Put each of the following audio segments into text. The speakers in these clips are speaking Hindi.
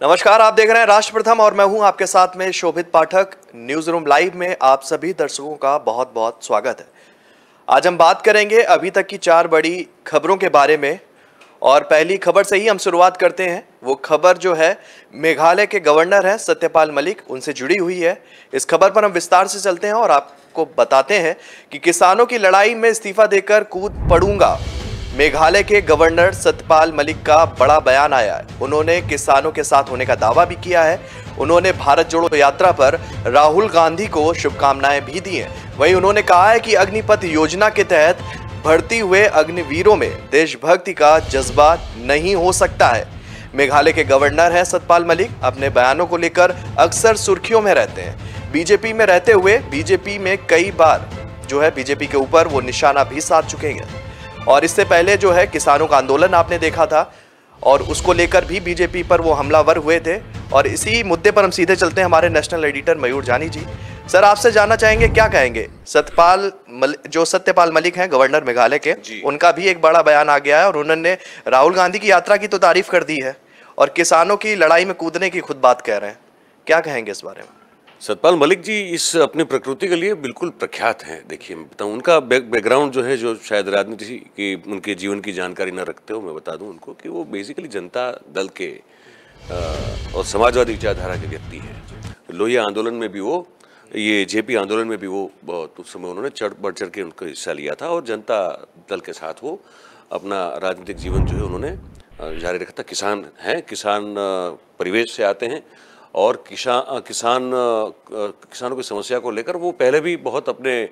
नमस्कार, आप देख रहे हैं राष्ट्र प्रथम और मैं हूं आपके साथ में शोभित पाठक। न्यूज रूम लाइव में आप सभी दर्शकों का बहुत बहुत स्वागत है। आज हम बात करेंगे अभी तक की 4 बड़ी खबरों के बारे में और पहली खबर से ही हम शुरुआत करते हैं। वो खबर जो है मेघालय के गवर्नर हैं सत्यपाल मलिक, उनसे जुड़ी हुई है। इस खबर पर हम विस्तार से चलते हैं और आपको बताते हैं कि किसानों की लड़ाई में इस्तीफा देकर कूद पड़ूंगा। मेघालय के गवर्नर सत्यपाल मलिक का बड़ा बयान आया है। उन्होंने किसानों के साथ होने का दावा भी किया है। उन्होंने भारत जोड़ो यात्रा पर राहुल गांधी को शुभकामनाएं भी दी हैं। वहीं उन्होंने कहा है कि अग्निपथ योजना के तहत भर्ती हुए अग्निवीरों में देशभक्ति का जज्बा नहीं हो सकता है। मेघालय के गवर्नर हैं सत्यपाल मलिक, अपने बयानों को लेकर अक्सर सुर्खियों में रहते हैं। बीजेपी में रहते हुए बीजेपी में कई बार जो है बीजेपी के ऊपर वो निशाना भी साध चुके हैं और इससे पहले जो है किसानों का आंदोलन आपने देखा था और उसको लेकर भी बीजेपी पर वो हमलावर हुए थे। और इसी मुद्दे पर हम सीधे चलते हैं हमारे नेशनल एडिटर मयूर जानी जी। सर, आपसे जानना चाहेंगे क्या कहेंगे सत्यपाल मलिक हैं गवर्नर मेघालय के, उनका भी एक बड़ा बयान आ गया है और उन्होंने राहुल गांधी की यात्रा की तो तारीफ कर दी है और किसानों की लड़ाई में कूदने की खुद बात कह रहे हैं। क्या कहेंगे इस बारे में? सत्यपाल मलिक जी इस अपनी प्रकृति के लिए बिल्कुल प्रख्यात हैं। देखिए, मैं बताऊं उनका बैकग्राउंड जो है, जो शायद राजनीति की उनके जीवन की जानकारी न रखते हो, मैं बता दूं उनको कि वो बेसिकली जनता दल के और समाजवादी विचारधारा के व्यक्ति हैं। लोहिया आंदोलन में भी वो, ये जेपी आंदोलन में भी वो बहुत उस समय उन्होंने बढ़ चढ़ के उनका हिस्सा लिया था और जनता दल के साथ वो अपना राजनीतिक जीवन जो है उन्होंने जारी रखा था। किसान हैं, किसान परिवेश से आते हैं और किसानों की समस्या को लेकर वो पहले भी बहुत अपने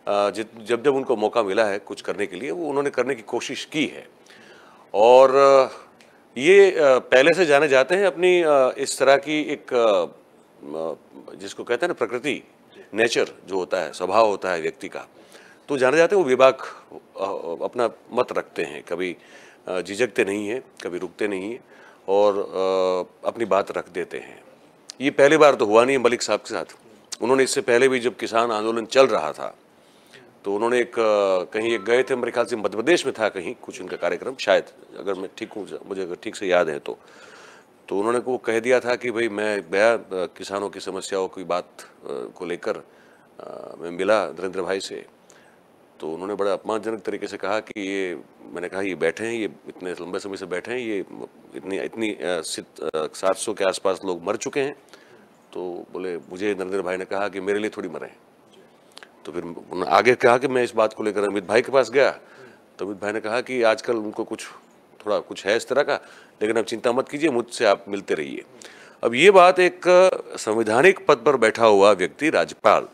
जब उनको मौका मिला है कुछ करने के लिए, वो उन्होंने करने की कोशिश की है। और ये पहले से जाने जाते हैं अपनी इस तरह की एक जिसको कहते हैं ना प्रकृति, नेचर जो होता है, स्वभाव होता है व्यक्ति का, तो जाने जाते हैं वो बेबाक अपना मत रखते हैं, कभी झिझकते नहीं हैं, कभी रुकते नहीं हैं और अपनी बात रख देते हैं। ये पहली बार तो हुआ नहीं है मलिक साहब के साथ। उन्होंने इससे पहले भी जब किसान आंदोलन चल रहा था तो उन्होंने कहीं एक गए थे, मेरे ख्याल से मध्य प्रदेश में था कहीं कुछ उनका कार्यक्रम, शायद अगर मैं ठीक हूँ, मुझे अगर ठीक से याद है तो उन्होंने वो कह दिया था कि भाई मैं गया किसानों की समस्याओं की बात को लेकर मैं मिला नरेंद्र भाई से, तो उन्होंने बड़ा अपमानजनक तरीके से कहा कि मैंने कहा ये बैठे हैं, ये इतने लंबे समय से बैठे हैं, ये इतनी 700 के आसपास लोग मर चुके हैं। तो बोले, मुझे नरेंद्र भाई ने कहा कि मेरे लिए थोड़ी मरे हैं। तो फिर उन्होंने आगे कहा कि मैं इस बात को लेकर अमित भाई के पास गया, तो अमित भाई ने कहा कि आजकल उनको थोड़ा कुछ है इस तरह का, लेकिन अब चिंता मत कीजिए, मुझसे आप मिलते रहिए। अब ये बात एक संवैधानिक पद पर बैठा हुआ व्यक्ति, राज्यपाल,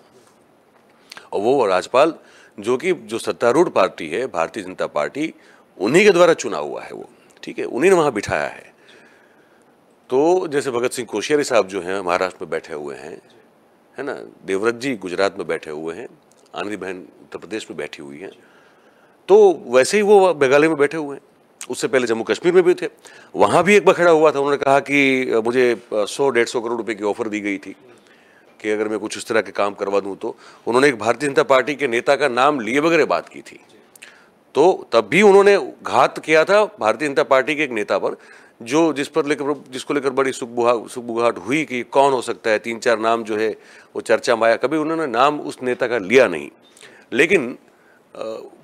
और वो राज्यपाल जो सत्तारूढ़ पार्टी है भारतीय जनता पार्टी, उन्हीं के द्वारा चुना हुआ है वो, ठीक है, उन्हीं ने वहाँ बिठाया है। तो जैसे भगत सिंह कोश्यारी साहब जो हैं महाराष्ट्र में बैठे हुए हैं, है ना, देवव्रत जी गुजरात में बैठे हुए हैं, आनंदी बहन उत्तर प्रदेश में बैठी हुई हैं, तो वैसे ही वो मेघालय में बैठे हुए हैं। उससे पहले जम्मू कश्मीर में भी थे, वहाँ भी एक बखड़ा हुआ था। उन्होंने कहा कि मुझे 100-150 करोड़ रुपए की ऑफर दी गई थी कि अगर मैं कुछ इस तरह के काम करवा दूं तो। उन्होंने एक भारतीय जनता पार्टी के नेता का नाम लिए बगैर बात की थी, तो तब भी उन्होंने घात किया था भारतीय जनता पार्टी के एक नेता पर, जिसको लेकर बड़ी सुखबुगाहट हुई कि कौन हो सकता है। 3-4 नाम जो है वो चर्चा में आया, कभी उन्होंने नाम उस नेता का लिया नहीं, लेकिन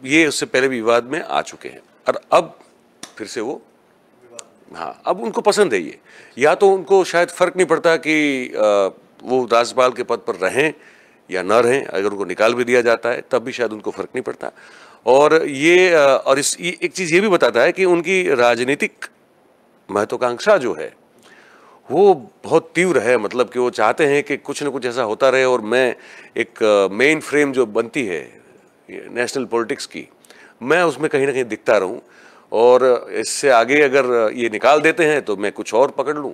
ये उससे पहले भी विवाद में आ चुके हैं और अब फिर से वो, हाँ, अब उनको पसंद है ये, या तो उनको शायद फर्क नहीं पड़ता कि वो राज्यपाल के पद पर रहें या न रहें, अगर उनको निकाल भी दिया जाता है तब भी शायद उनको फर्क नहीं पड़ता। और एक चीज़ ये भी बताता है कि उनकी राजनीतिक महत्वाकांक्षा जो है वो बहुत तीव्र है, मतलब कि वो चाहते हैं कि कुछ न कुछ ऐसा होता रहे और मैं एक मेन फ्रेम जो बनती है नेशनल पॉलिटिक्स की, मैं उसमें कहीं ना कहीं दिखता रहूं और इससे आगे अगर ये निकाल देते हैं तो मैं कुछ और पकड़ लूं,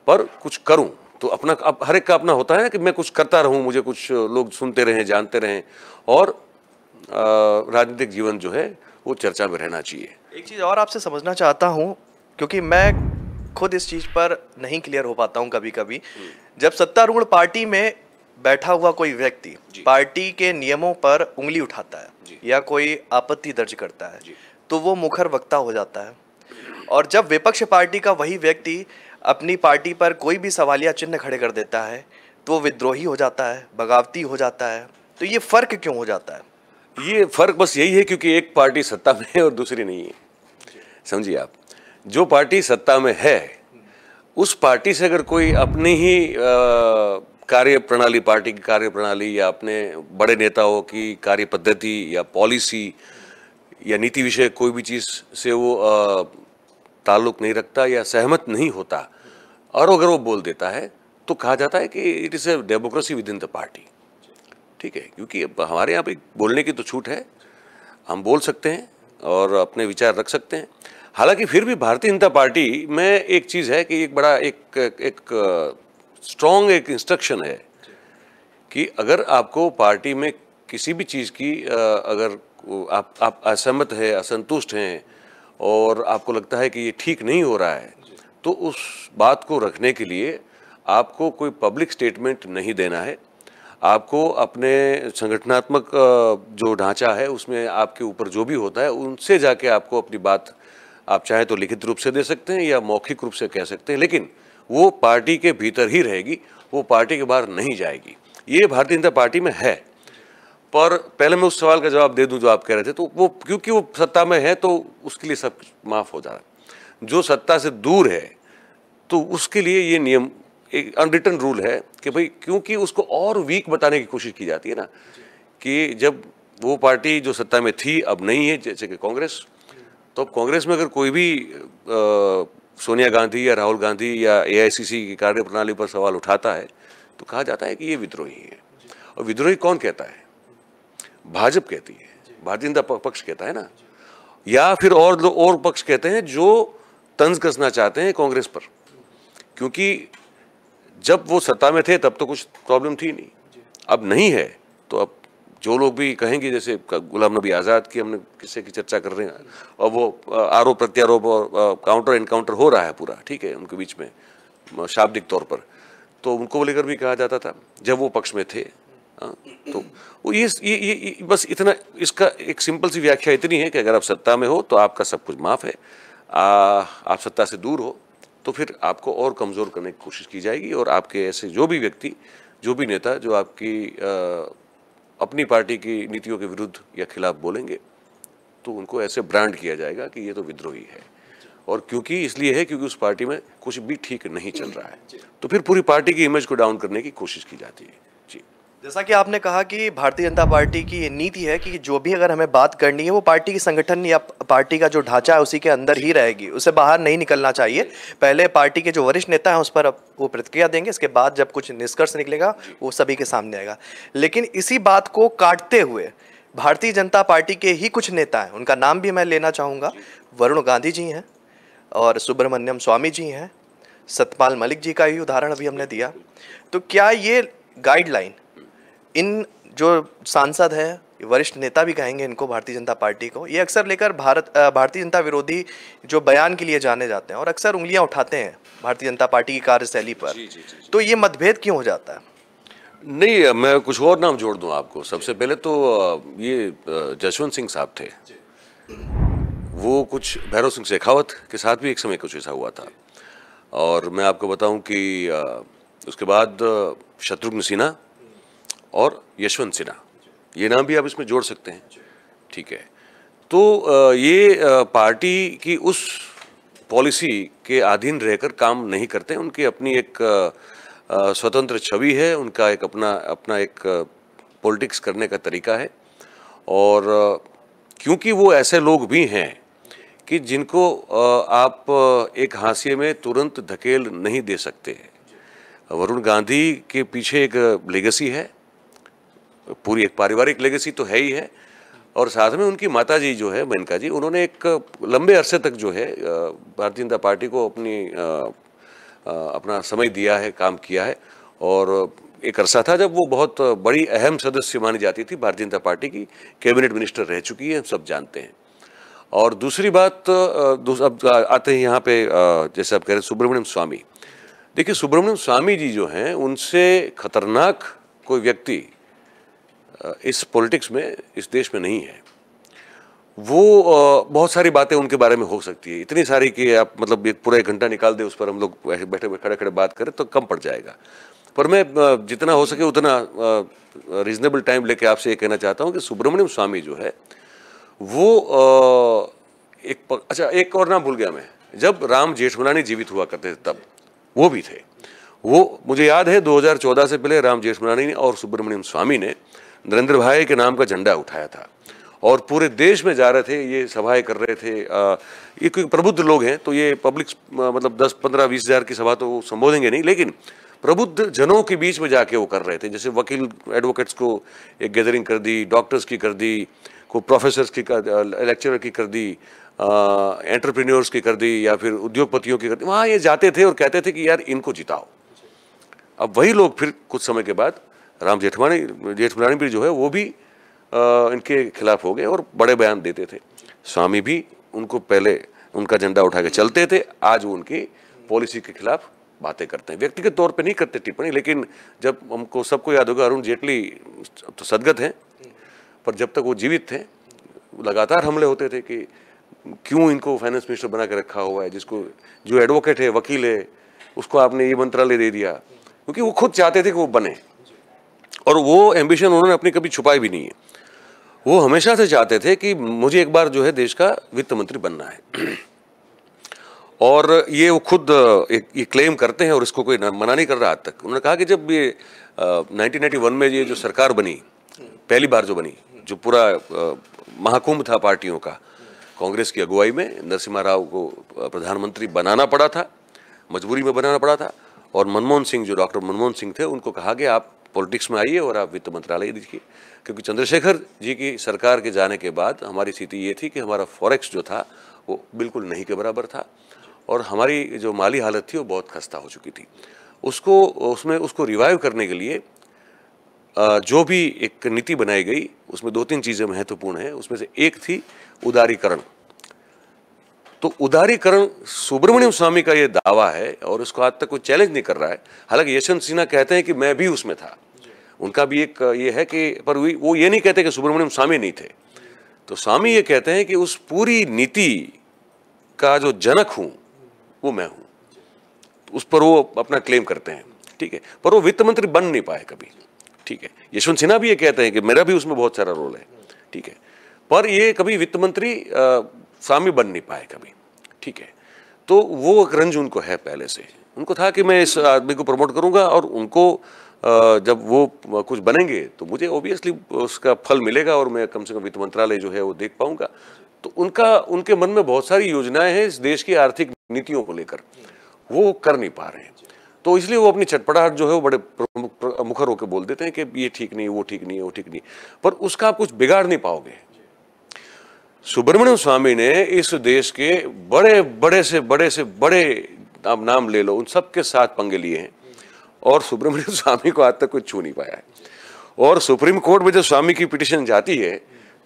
पर कुछ करूं तो अपना, अब हर एक का अपना होता है ना कि मैं कुछ करता रहूं, मुझे कुछ लोग सुनते रहें, जानते रहें और राजनीतिक जीवन जो है वो चर्चा में रहना चाहिए। एक चीज़ और आपसे समझना चाहता हूं, क्योंकि मैं खुद इस चीज़ पर नहीं क्लियर हो पाता हूं कभी कभी। जब सत्तारूढ़ पार्टी में बैठा हुआ कोई व्यक्ति पार्टी के नियमों पर उंगली उठाता है या कोई आपत्ति दर्ज करता है तो वो मुखर वक्ता हो जाता है, और जब विपक्ष पार्टी का वही व्यक्ति अपनी पार्टी पर कोई भी सवालिया चिन्ह खड़े कर देता है तो वो विद्रोही हो जाता है, बगावती हो जाता है। तो ये फर्क क्यों हो जाता है? ये फर्क बस यही है क्योंकि एक पार्टी सत्ता में है और दूसरी नहीं है। समझिए आप, जो पार्टी सत्ता में है उस पार्टी से अगर कोई अपनी ही कार्य प्रणाली, पार्टी की कार्य प्रणाली या अपने बड़े नेताओं की कार्य पद्धति या पॉलिसी या नीति विषय कोई भी चीज़ से वो ताल्लुक नहीं रखता या सहमत नहीं होता और अगर वो बोल देता है तो कहा जाता है कि it is a democracy with in the party. ठीक है, क्योंकि हमारे यहाँ पे बोलने की तो छूट है, हम बोल सकते हैं और अपने विचार रख सकते हैं। हालांकि फिर भी भारतीय जनता पार्टी में एक चीज़ है कि एक बड़ा एक स्ट्रॉन्ग एक इंस्ट्रक्शन है कि अगर आपको पार्टी में किसी भी चीज़ की अगर आप असहमत है, असंतुष्ट हैं और आपको लगता है कि ये ठीक नहीं हो रहा है तो उस बात को रखने के लिए आपको कोई पब्लिक स्टेटमेंट नहीं देना है। आपको अपने संगठनात्मक जो ढांचा है उसमें आपके ऊपर जो भी होता है उनसे जाके आपको अपनी बात आप चाहे तो लिखित रूप से दे सकते हैं या मौखिक रूप से कह सकते हैं, लेकिन वो पार्टी के भीतर ही रहेगी, वो पार्टी के बाहर नहीं जाएगी। ये भारतीय जनता पार्टी में है। पर पहले मैं उस सवाल का जवाब दे दूं जो आप कह रहे थे, तो वो क्योंकि वो सत्ता में है तो उसके लिए सब माफ़ हो जा रहा है। जो सत्ता से दूर है तो उसके लिए ये नियम एक अनरिटन रूल है कि भाई, क्योंकि उसको और वीक बताने की कोशिश की जाती है ना, कि जब वो पार्टी जो सत्ता में थी अब नहीं है, जैसे कि कांग्रेस, तो अब कांग्रेस में अगर कोई भी सोनिया गांधी या राहुल गांधी या एआईसीसी की कार्यप्रणाली पर सवाल उठाता है तो कहा जाता है कि ये विद्रोही है। और विद्रोही कौन कहता है? भाजपा कहती है, भारतीय जनता पक्ष कहता है ना, या फिर और पक्ष कहते हैं जो तंज कसना चाहते हैं कांग्रेस पर, क्योंकि जब वो सत्ता में थे तब तो कुछ प्रॉब्लम थी नहीं, अब नहीं है तो अब जो लोग भी कहेंगे, जैसे गुलाम नबी आज़ाद की हमने किस्से की चर्चा कर रहे हैं और वो आरोप प्रत्यारोप और काउंटर इनकाउंटर हो रहा है पूरा, ठीक है, उनके बीच में शाब्दिक तौर पर, तो उनको लेकर भी कहा जाता था जब वो पक्ष में थे। तो वो ये बस इतना, इसका एक सिंपल सी व्याख्या इतनी है कि अगर आप सत्ता में हो तो आपका सब कुछ माफ़ है, आप सत्ता से दूर हो तो फिर आपको और कमज़ोर करने की कोशिश की जाएगी और आपके ऐसे जो भी व्यक्ति, जो भी नेता जो आपकी अपनी पार्टी की नीतियों के विरुद्ध या खिलाफ बोलेंगे तो उनको ऐसे ब्रांड किया जाएगा कि ये तो विद्रोही है। और क्योंकि इसलिए है क्योंकि उस पार्टी में कुछ भी ठीक नहीं चल रहा है, तो फिर पूरी पार्टी की इमेज को डाउन करने की कोशिश की जाती है। जी, जैसा कि आपने कहा कि भारतीय जनता पार्टी की ये नीति है कि जो भी अगर हमें बात करनी है वो पार्टी की संगठन या पार्टी का जो ढांचा है उसी के अंदर ही रहेगी, उससे बाहर नहीं निकलना चाहिए। पहले पार्टी के जो वरिष्ठ नेता हैं उस पर वो प्रतिक्रिया देंगे, इसके बाद जब कुछ निष्कर्ष निकलेगा वो सभी के सामने आएगा। लेकिन इसी बात को काटते हुए भारतीय जनता पार्टी के ही कुछ नेता हैं, उनका नाम भी मैं लेना चाहूँगा। वरुण गांधी जी हैं और सुब्रमण्यम स्वामी जी हैं, सतपाल मलिक जी का ही उदाहरण अभी हमने दिया। तो क्या ये गाइडलाइन इन जो सांसद है, वरिष्ठ नेता भी कहेंगे इनको, भारतीय जनता पार्टी को, ये अक्सर लेकर भारतीय जनता विरोधी जो बयान के लिए जाने जाते हैं और अक्सर उंगलियां उठाते हैं भारतीय जनता पार्टी की कार्यशैली पर, तो ये मतभेद क्यों हो जाता है? नहीं, मैं कुछ और नाम जोड़ दूं आपको। सबसे पहले तो ये जसवंत सिंह साहब थे, वो कुछ भैरव सिंह शेखावत के साथ भी एक समय कुछ ऐसा हुआ था। और मैं आपको बताऊं कि उसके बाद शत्रुघ्न सिन्हा और यशवंत सिन्हा, ये नाम भी आप इसमें जोड़ सकते हैं, ठीक है। तो ये पार्टी की उस पॉलिसी के अधीन रहकर काम नहीं करते, उनकी अपनी एक स्वतंत्र छवि है, उनका एक अपना एक पॉलिटिक्स करने का तरीका है। और क्योंकि वो ऐसे लोग भी हैं कि जिनको आप एक हाशिए में तुरंत धकेल नहीं दे सकते। वरुण गांधी के पीछे एक लेगेसी है, पूरी एक पारिवारिक लेगेसी तो है ही है, और साथ में उनकी माताजी जो है मेनका जी, उन्होंने एक लंबे अरसे तक जो है भारतीय जनता पार्टी को अपना समय दिया है, काम किया है। और एक अरसा था जब वो बहुत बड़ी अहम सदस्य मानी जाती थी भारतीय जनता पार्टी की, कैबिनेट मिनिस्टर रह चुकी है, सब जानते हैं। और दूसरी बात, अब आते हैं यहाँ पे, जैसे आप कह रहे सुब्रमण्यम स्वामी। देखिए, सुब्रमण्यम स्वामी जी जो हैं, उनसे खतरनाक कोई व्यक्ति इस पॉलिटिक्स में, इस देश में नहीं है। वो बहुत सारी बातें उनके बारे में हो सकती है, इतनी सारी कि आप मतलब एक पूरा 1 घंटा निकाल दे उस पर हम लोग बैठे खड़े खड़े बात करें तो कम पड़ जाएगा। पर मैं जितना हो सके उतना रीजनेबल टाइम लेके आपसे ये कहना चाहता हूँ कि सुब्रमण्यम स्वामी जो है वो अच्छा एक और नाम भूल गया मैं, जब राम जेठमलानी जीवित हुआ करते थे तब वो भी थे। वो मुझे याद है 2014 से पहले राम जेठमलानी और सुब्रमण्यम स्वामी ने नरेंद्र भाई के नाम का झंडा उठाया था और पूरे देश में जा रहे थे, ये सभाएं कर रहे थे। ये कोई प्रबुद्ध लोग हैं तो ये पब्लिक मतलब 10, 15, 20 हज़ार की सभा तो वो संबोधेंगे नहीं, लेकिन प्रबुद्ध जनों के बीच में जाके वो कर रहे थे। जैसे वकील एडवोकेट्स को एक गैदरिंग कर दी, डॉक्टर्स की कर दी, को प्रोफेसर्स की लेक्चरर की कर दी, एंटरप्रेन्योर्स की कर दी, या फिर उद्योगपतियों की कर दी। वहाँ ये जाते थे और कहते थे कि यार इनको जिताओ। अब वही लोग फिर कुछ समय के बाद राम जेठमलानी भी जो है वो भी इनके खिलाफ हो गए और बड़े बयान देते थे। स्वामी भी उनको पहले उनका झंडा उठा के चलते थे, आज वो उनकी पॉलिसी के खिलाफ बातें करते हैं। व्यक्तिगत तौर पे नहीं करते टिप्पणी, लेकिन जब हमको सबको याद होगा अरुण जेटली तो सदगत हैं, पर जब तक वो जीवित थे लगातार हमले होते थे कि क्यों इनको फाइनेंस मिनिस्टर बना के रखा हुआ है, जिसको जो एडवोकेट है, वकील है, उसको आपने ये मंत्रालय दे दिया, क्योंकि वो खुद चाहते थे कि वो बने। और वो एम्बिशन उन्होंने अपनी कभी छुपाई भी नहीं है। वो हमेशा से चाहते थे कि मुझे एक बार जो है देश का वित्त मंत्री बनना है और ये वो खुद ये क्लेम करते हैं और इसको कोई मना नहीं कर रहा आज तक। उन्होंने कहा कि जब ये 1991 में ये जो सरकार बनी, पहली बार जो बनी, जो पूरा महाकुंभ था पार्टियों का, कांग्रेस की अगुवाई में नरसिम्हा राव को प्रधानमंत्री बनाना पड़ा था, मजबूरी में बनाना पड़ा था। और मनमोहन सिंह, जो डॉक्टर मनमोहन सिंह थे, उनको कहा कि आप पॉलिटिक्स में आइए और आप वित्त मंत्रालय दीजिए, क्योंकि चंद्रशेखर जी की सरकार के जाने के बाद हमारी स्थिति ये थी कि हमारा फॉरेक्स जो था वो बिल्कुल नहीं के बराबर था और हमारी जो माली हालत थी वो बहुत खस्ता हो चुकी थी। उसको रिवाइव करने के लिए जो भी एक नीति बनाई गई उसमें 2-3 चीज़ें महत्वपूर्ण हैं। उसमें से एक थी उदारीकरण। तो उदारीकरण सुब्रमण्यम स्वामी का ये दावा है और उसको आज तक कोई चैलेंज नहीं कर रहा है। हालांकि यशवंत सिन्हा कहते हैं कि मैं भी उसमें था, उनका भी एक ये है कि, पर वो ये नहीं कहते कि सुब्रमण्यम स्वामी नहीं थे। तो स्वामी ये कहते हैं कि उस पूरी नीति का जो जनक हूं वो मैं हूं, उस पर वो अपना क्लेम करते हैं, ठीक है। पर वो वित्त मंत्री बन नहीं पाए कभी, ठीक है। यशवंत सिन्हा भी ये कहते हैं कि मेरा भी उसमें बहुत सारा रोल है, ठीक है, पर ये कभी वित्त मंत्री स्वामी बन नहीं पाए कभी, ठीक है। तो वो एक रंज उनको है पहले से। उनको था कि मैं इस आदमी को प्रमोट करूंगा और उनको जब वो कुछ बनेंगे तो मुझे ओबियसली उसका फल मिलेगा और मैं कम से कम वित्त मंत्रालय जो है वो देख पाऊंगा। तो उनके मन में बहुत सारी योजनाएं हैं इस देश की आर्थिक नीतियों को लेकर, वो कर नहीं पा रहे हैं। तो इसलिए वो अपनी चटपटाहट जो है वो बड़े मुखर होकर बोल देते हैं कि ये ठीक नहीं, वो ठीक नहीं है, वो ठीक नहीं, पर उसका आप कुछ बिगाड़ नहीं पाओगे। सुब्रमण्यम स्वामी ने इस देश के बड़े से बड़े आप नाम ले लो, उन सब के साथ पंगे लिए हैं और सुब्रमण्यम स्वामी को आज तक कोई छू नहीं पाया है। और सुप्रीम कोर्ट में जब स्वामी की पिटीशन जाती है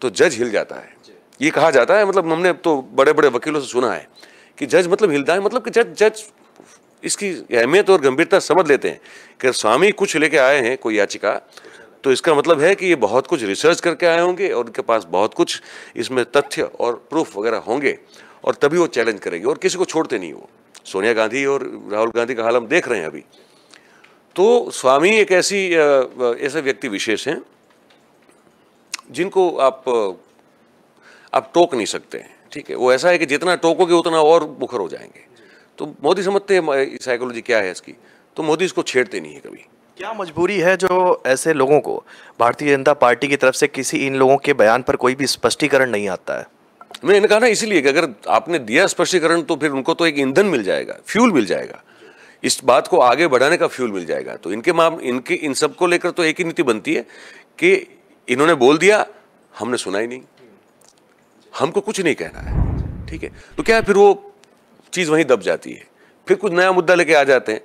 तो जज हिल जाता है। ये कहा जाता है, मतलब हमने तो बड़े बड़े वकीलों से सुना है कि जज मतलब हिलता है, मतलब कि जज इसकी अहमियत और गंभीरता समझ लेते हैं कि स्वामी कुछ लेके आए हैं कोई याचिका, तो इसका मतलब है कि ये बहुत कुछ रिसर्च करके आए होंगे और उनके पास बहुत कुछ इसमें तथ्य और प्रूफ वगैरह होंगे और तभी वो चैलेंज करेंगे और किसी को छोड़ते नहीं। वो सोनिया गांधी और राहुल गांधी का हाल हम देख रहे हैं अभी। तो स्वामी एक ऐसे व्यक्ति विशेष हैं जिनको आप टोक नहीं सकते हैं, ठीक है। वो ऐसा है कि जितना टोकोगे उतना और मुखर हो जाएंगे। तो मोदी समझते हैं साइकोलॉजी क्या है इसकी, तो मोदी इसको छेड़ते नहीं है कभी। क्या मजबूरी है जो ऐसे लोगों को भारतीय जनता पार्टी की तरफ से किसी इन लोगों के बयान पर कोई भी स्पष्टीकरण नहीं आता है? मैंने कहा ना, इसीलिए कि अगर आपने दिया स्पष्टीकरण तो फिर उनको तो एक ईंधन मिल जाएगा, फ्यूल मिल जाएगा, इस बात को आगे बढ़ाने का फ्यूल मिल जाएगा। तो इनके इन सब को लेकर तो एक ही नीति बनती है कि इन्होंने बोल दिया, हमने सुना ही नहीं, हमको कुछ नहीं कहना है, ठीक है। तो क्या है, फिर वो चीज़ वहीं दब जाती है। फिर कुछ नया मुद्दा लेके आ जाते हैं,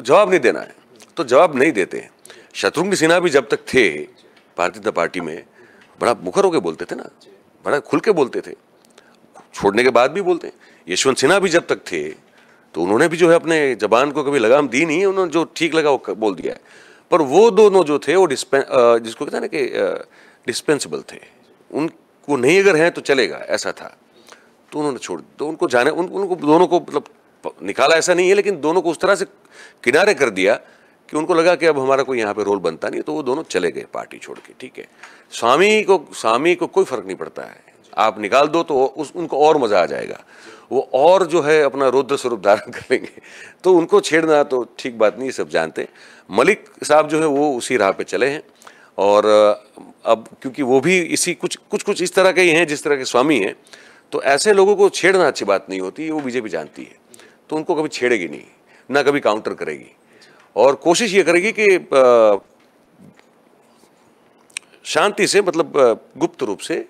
जवाब नहीं देना है तो जवाब नहीं देते हैं। शत्रुघ्न सिन्हा भी जब तक थे भारतीय जनता पार्टी में बड़ा मुखर होकर बोलते थे ना, बड़ा खुल के बोलते थे, छोड़ने के बाद भी बोलते हैं। यशवंत सिन्हा भी जब तक थे तो उन्होंने भी जो है अपने जबान को कभी लगाम दी नहीं है, उन्होंने जो ठीक लगा वो बोल दिया है। पर वो दोनों जो थे वो जिसको कहते हैं ना कि डिस्पेंसिबल थे, वो नहीं अगर हैं तो चलेगा, ऐसा था। तो उन्होंने छोड़, तो उनको जाने, उनको दोनों को मतलब निकाला ऐसा नहीं है, लेकिन दोनों को उस तरह से किनारे कर दिया कि उनको लगा कि अब हमारा कोई यहाँ पे रोल बनता नहीं, तो वो दोनों चले गए पार्टी छोड़ के। ठीक है, स्वामी को कोई फर्क नहीं पड़ता है, आप निकाल दो तो उनको और मजा आ जाएगा, वो और जो है अपना रौद्र स्वरूप धारण करेंगे, तो उनको छेड़ना तो ठीक बात नहीं, सब जानते हैं। मलिक साहब जो है वो उसी राह पे चले हैं, और अब क्योंकि वो भी इसी कुछ इस तरह के ही हैं जिस तरह के स्वामी हैं, तो ऐसे लोगों को छेड़ना अच्छी बात नहीं होती, वो बीजेपी जानती है, तो उनको कभी छेड़ेगी नहीं, ना कभी काउंटर करेगी, और कोशिश ये करेगी कि शांति से, मतलब गुप्त रूप से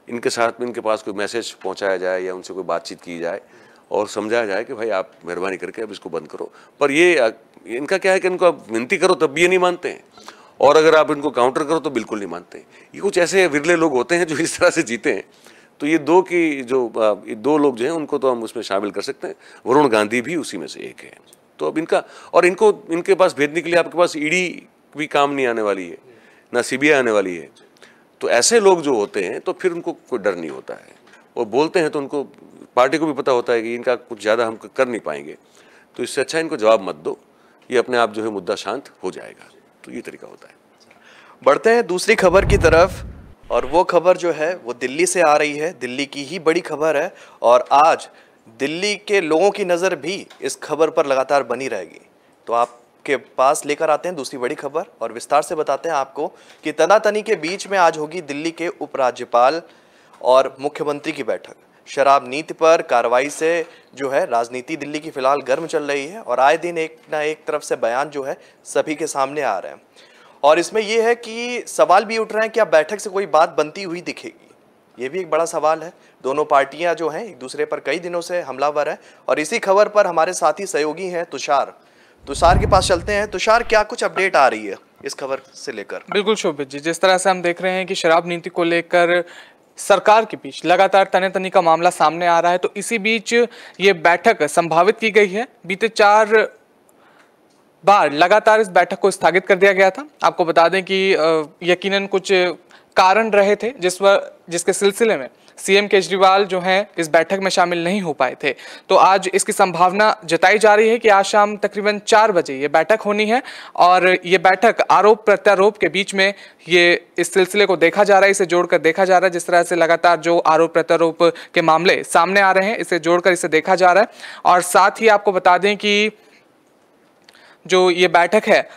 इनके साथ में, इनके पास कोई मैसेज पहुंचाया जाए या उनसे कोई बातचीत की जाए और समझाया जाए कि भाई आप मेहरबानी करके अब इसको बंद करो। पर ये इनका क्या है कि इनको आप विनती करो तब भी ये नहीं मानते हैं, और अगर आप इनको काउंटर करो तो बिल्कुल नहीं मानते हैं। ये कुछ ऐसे विरले लोग होते हैं जो इस तरह से जीते हैं। तो ये दो लोग जो हैं उनको तो हम उसमें शामिल कर सकते हैं, वरुण गांधी भी उसी में से एक है। तो अब इनके पास भेजने के लिए आपके पास ईडी भी काम नहीं आने वाली है, ना सीबीआई आने वाली है। तो ऐसे लोग जो होते हैं तो फिर उनको कोई डर नहीं होता है, वो बोलते हैं तो उनको, पार्टी को भी पता होता है कि इनका कुछ ज़्यादा हम कर नहीं पाएंगे, तो इससे अच्छा इनको जवाब मत दो, ये अपने आप जो है मुद्दा शांत हो जाएगा। तो ये तरीका होता है। बढ़ते हैं दूसरी खबर की तरफ, और वो खबर जो है वो दिल्ली से आ रही है, दिल्ली की ही बड़ी खबर है, और आज दिल्ली के लोगों की नज़र भी इस खबर पर लगातार बनी रहेगी। तो आपके पास लेकर आते हैं दूसरी बड़ी खबर और विस्तार से बताते हैं आपको कि तनातनी के बीच में आज होगी दिल्ली के उपराज्यपाल और मुख्यमंत्री की बैठक। शराब नीति पर कार्रवाई से जो है राजनीति दिल्ली की फिलहाल गर्म चल रही है, और आए दिन एक ना एक तरफ से बयान जो है सभी के सामने आ रहे हैं, और इसमें यह है कि सवाल भी उठ रहे हैं कि अब बैठक से कोई बात बनती हुई दिखेगी। ये भी एक बड़ा सवाल है। दोनों पार्टियां जो हैं एक दूसरे पर कई दिनों से हमलावर हैं, और इसी खबर पर हमारे साथी सहयोगी हैं तुषार के पास चलते हैं। तुषार, क्या कुछ अपडेट आ रही है इस खबर से लेकर? बिल्कुल शोभित जी, जिस तरह से हम देख रहे हैं कि शराब नीति को लेकर सरकार के बीच लगातार तने-तनी का मामला सामने आ रहा है, तो इसी बीच ये बैठक संभावित की गई है। बीते 4 बार लगातार इस बैठक को स्थगित कर दिया गया था। आपको बता दें कि यकीनन कुछ कारण रहे थे जिसके सिलसिले में सीएम केजरीवाल जो हैं इस बैठक में शामिल नहीं हो पाए थे। तो आज इसकी संभावना जताई जा रही है कि आज शाम तकरीबन 4 बजे ये बैठक होनी है, और ये बैठक आरोप प्रत्यारोप के बीच में ये इस सिलसिले को देखा जा रहा है, इसे जोड़कर देखा जा रहा है। जिस तरह से लगातार जो आरोप प्रत्यारोप के मामले सामने आ रहे हैं, इसे जोड़कर इसे देखा जा रहा है। और साथ ही आपको बता दें कि जो ये बैठक है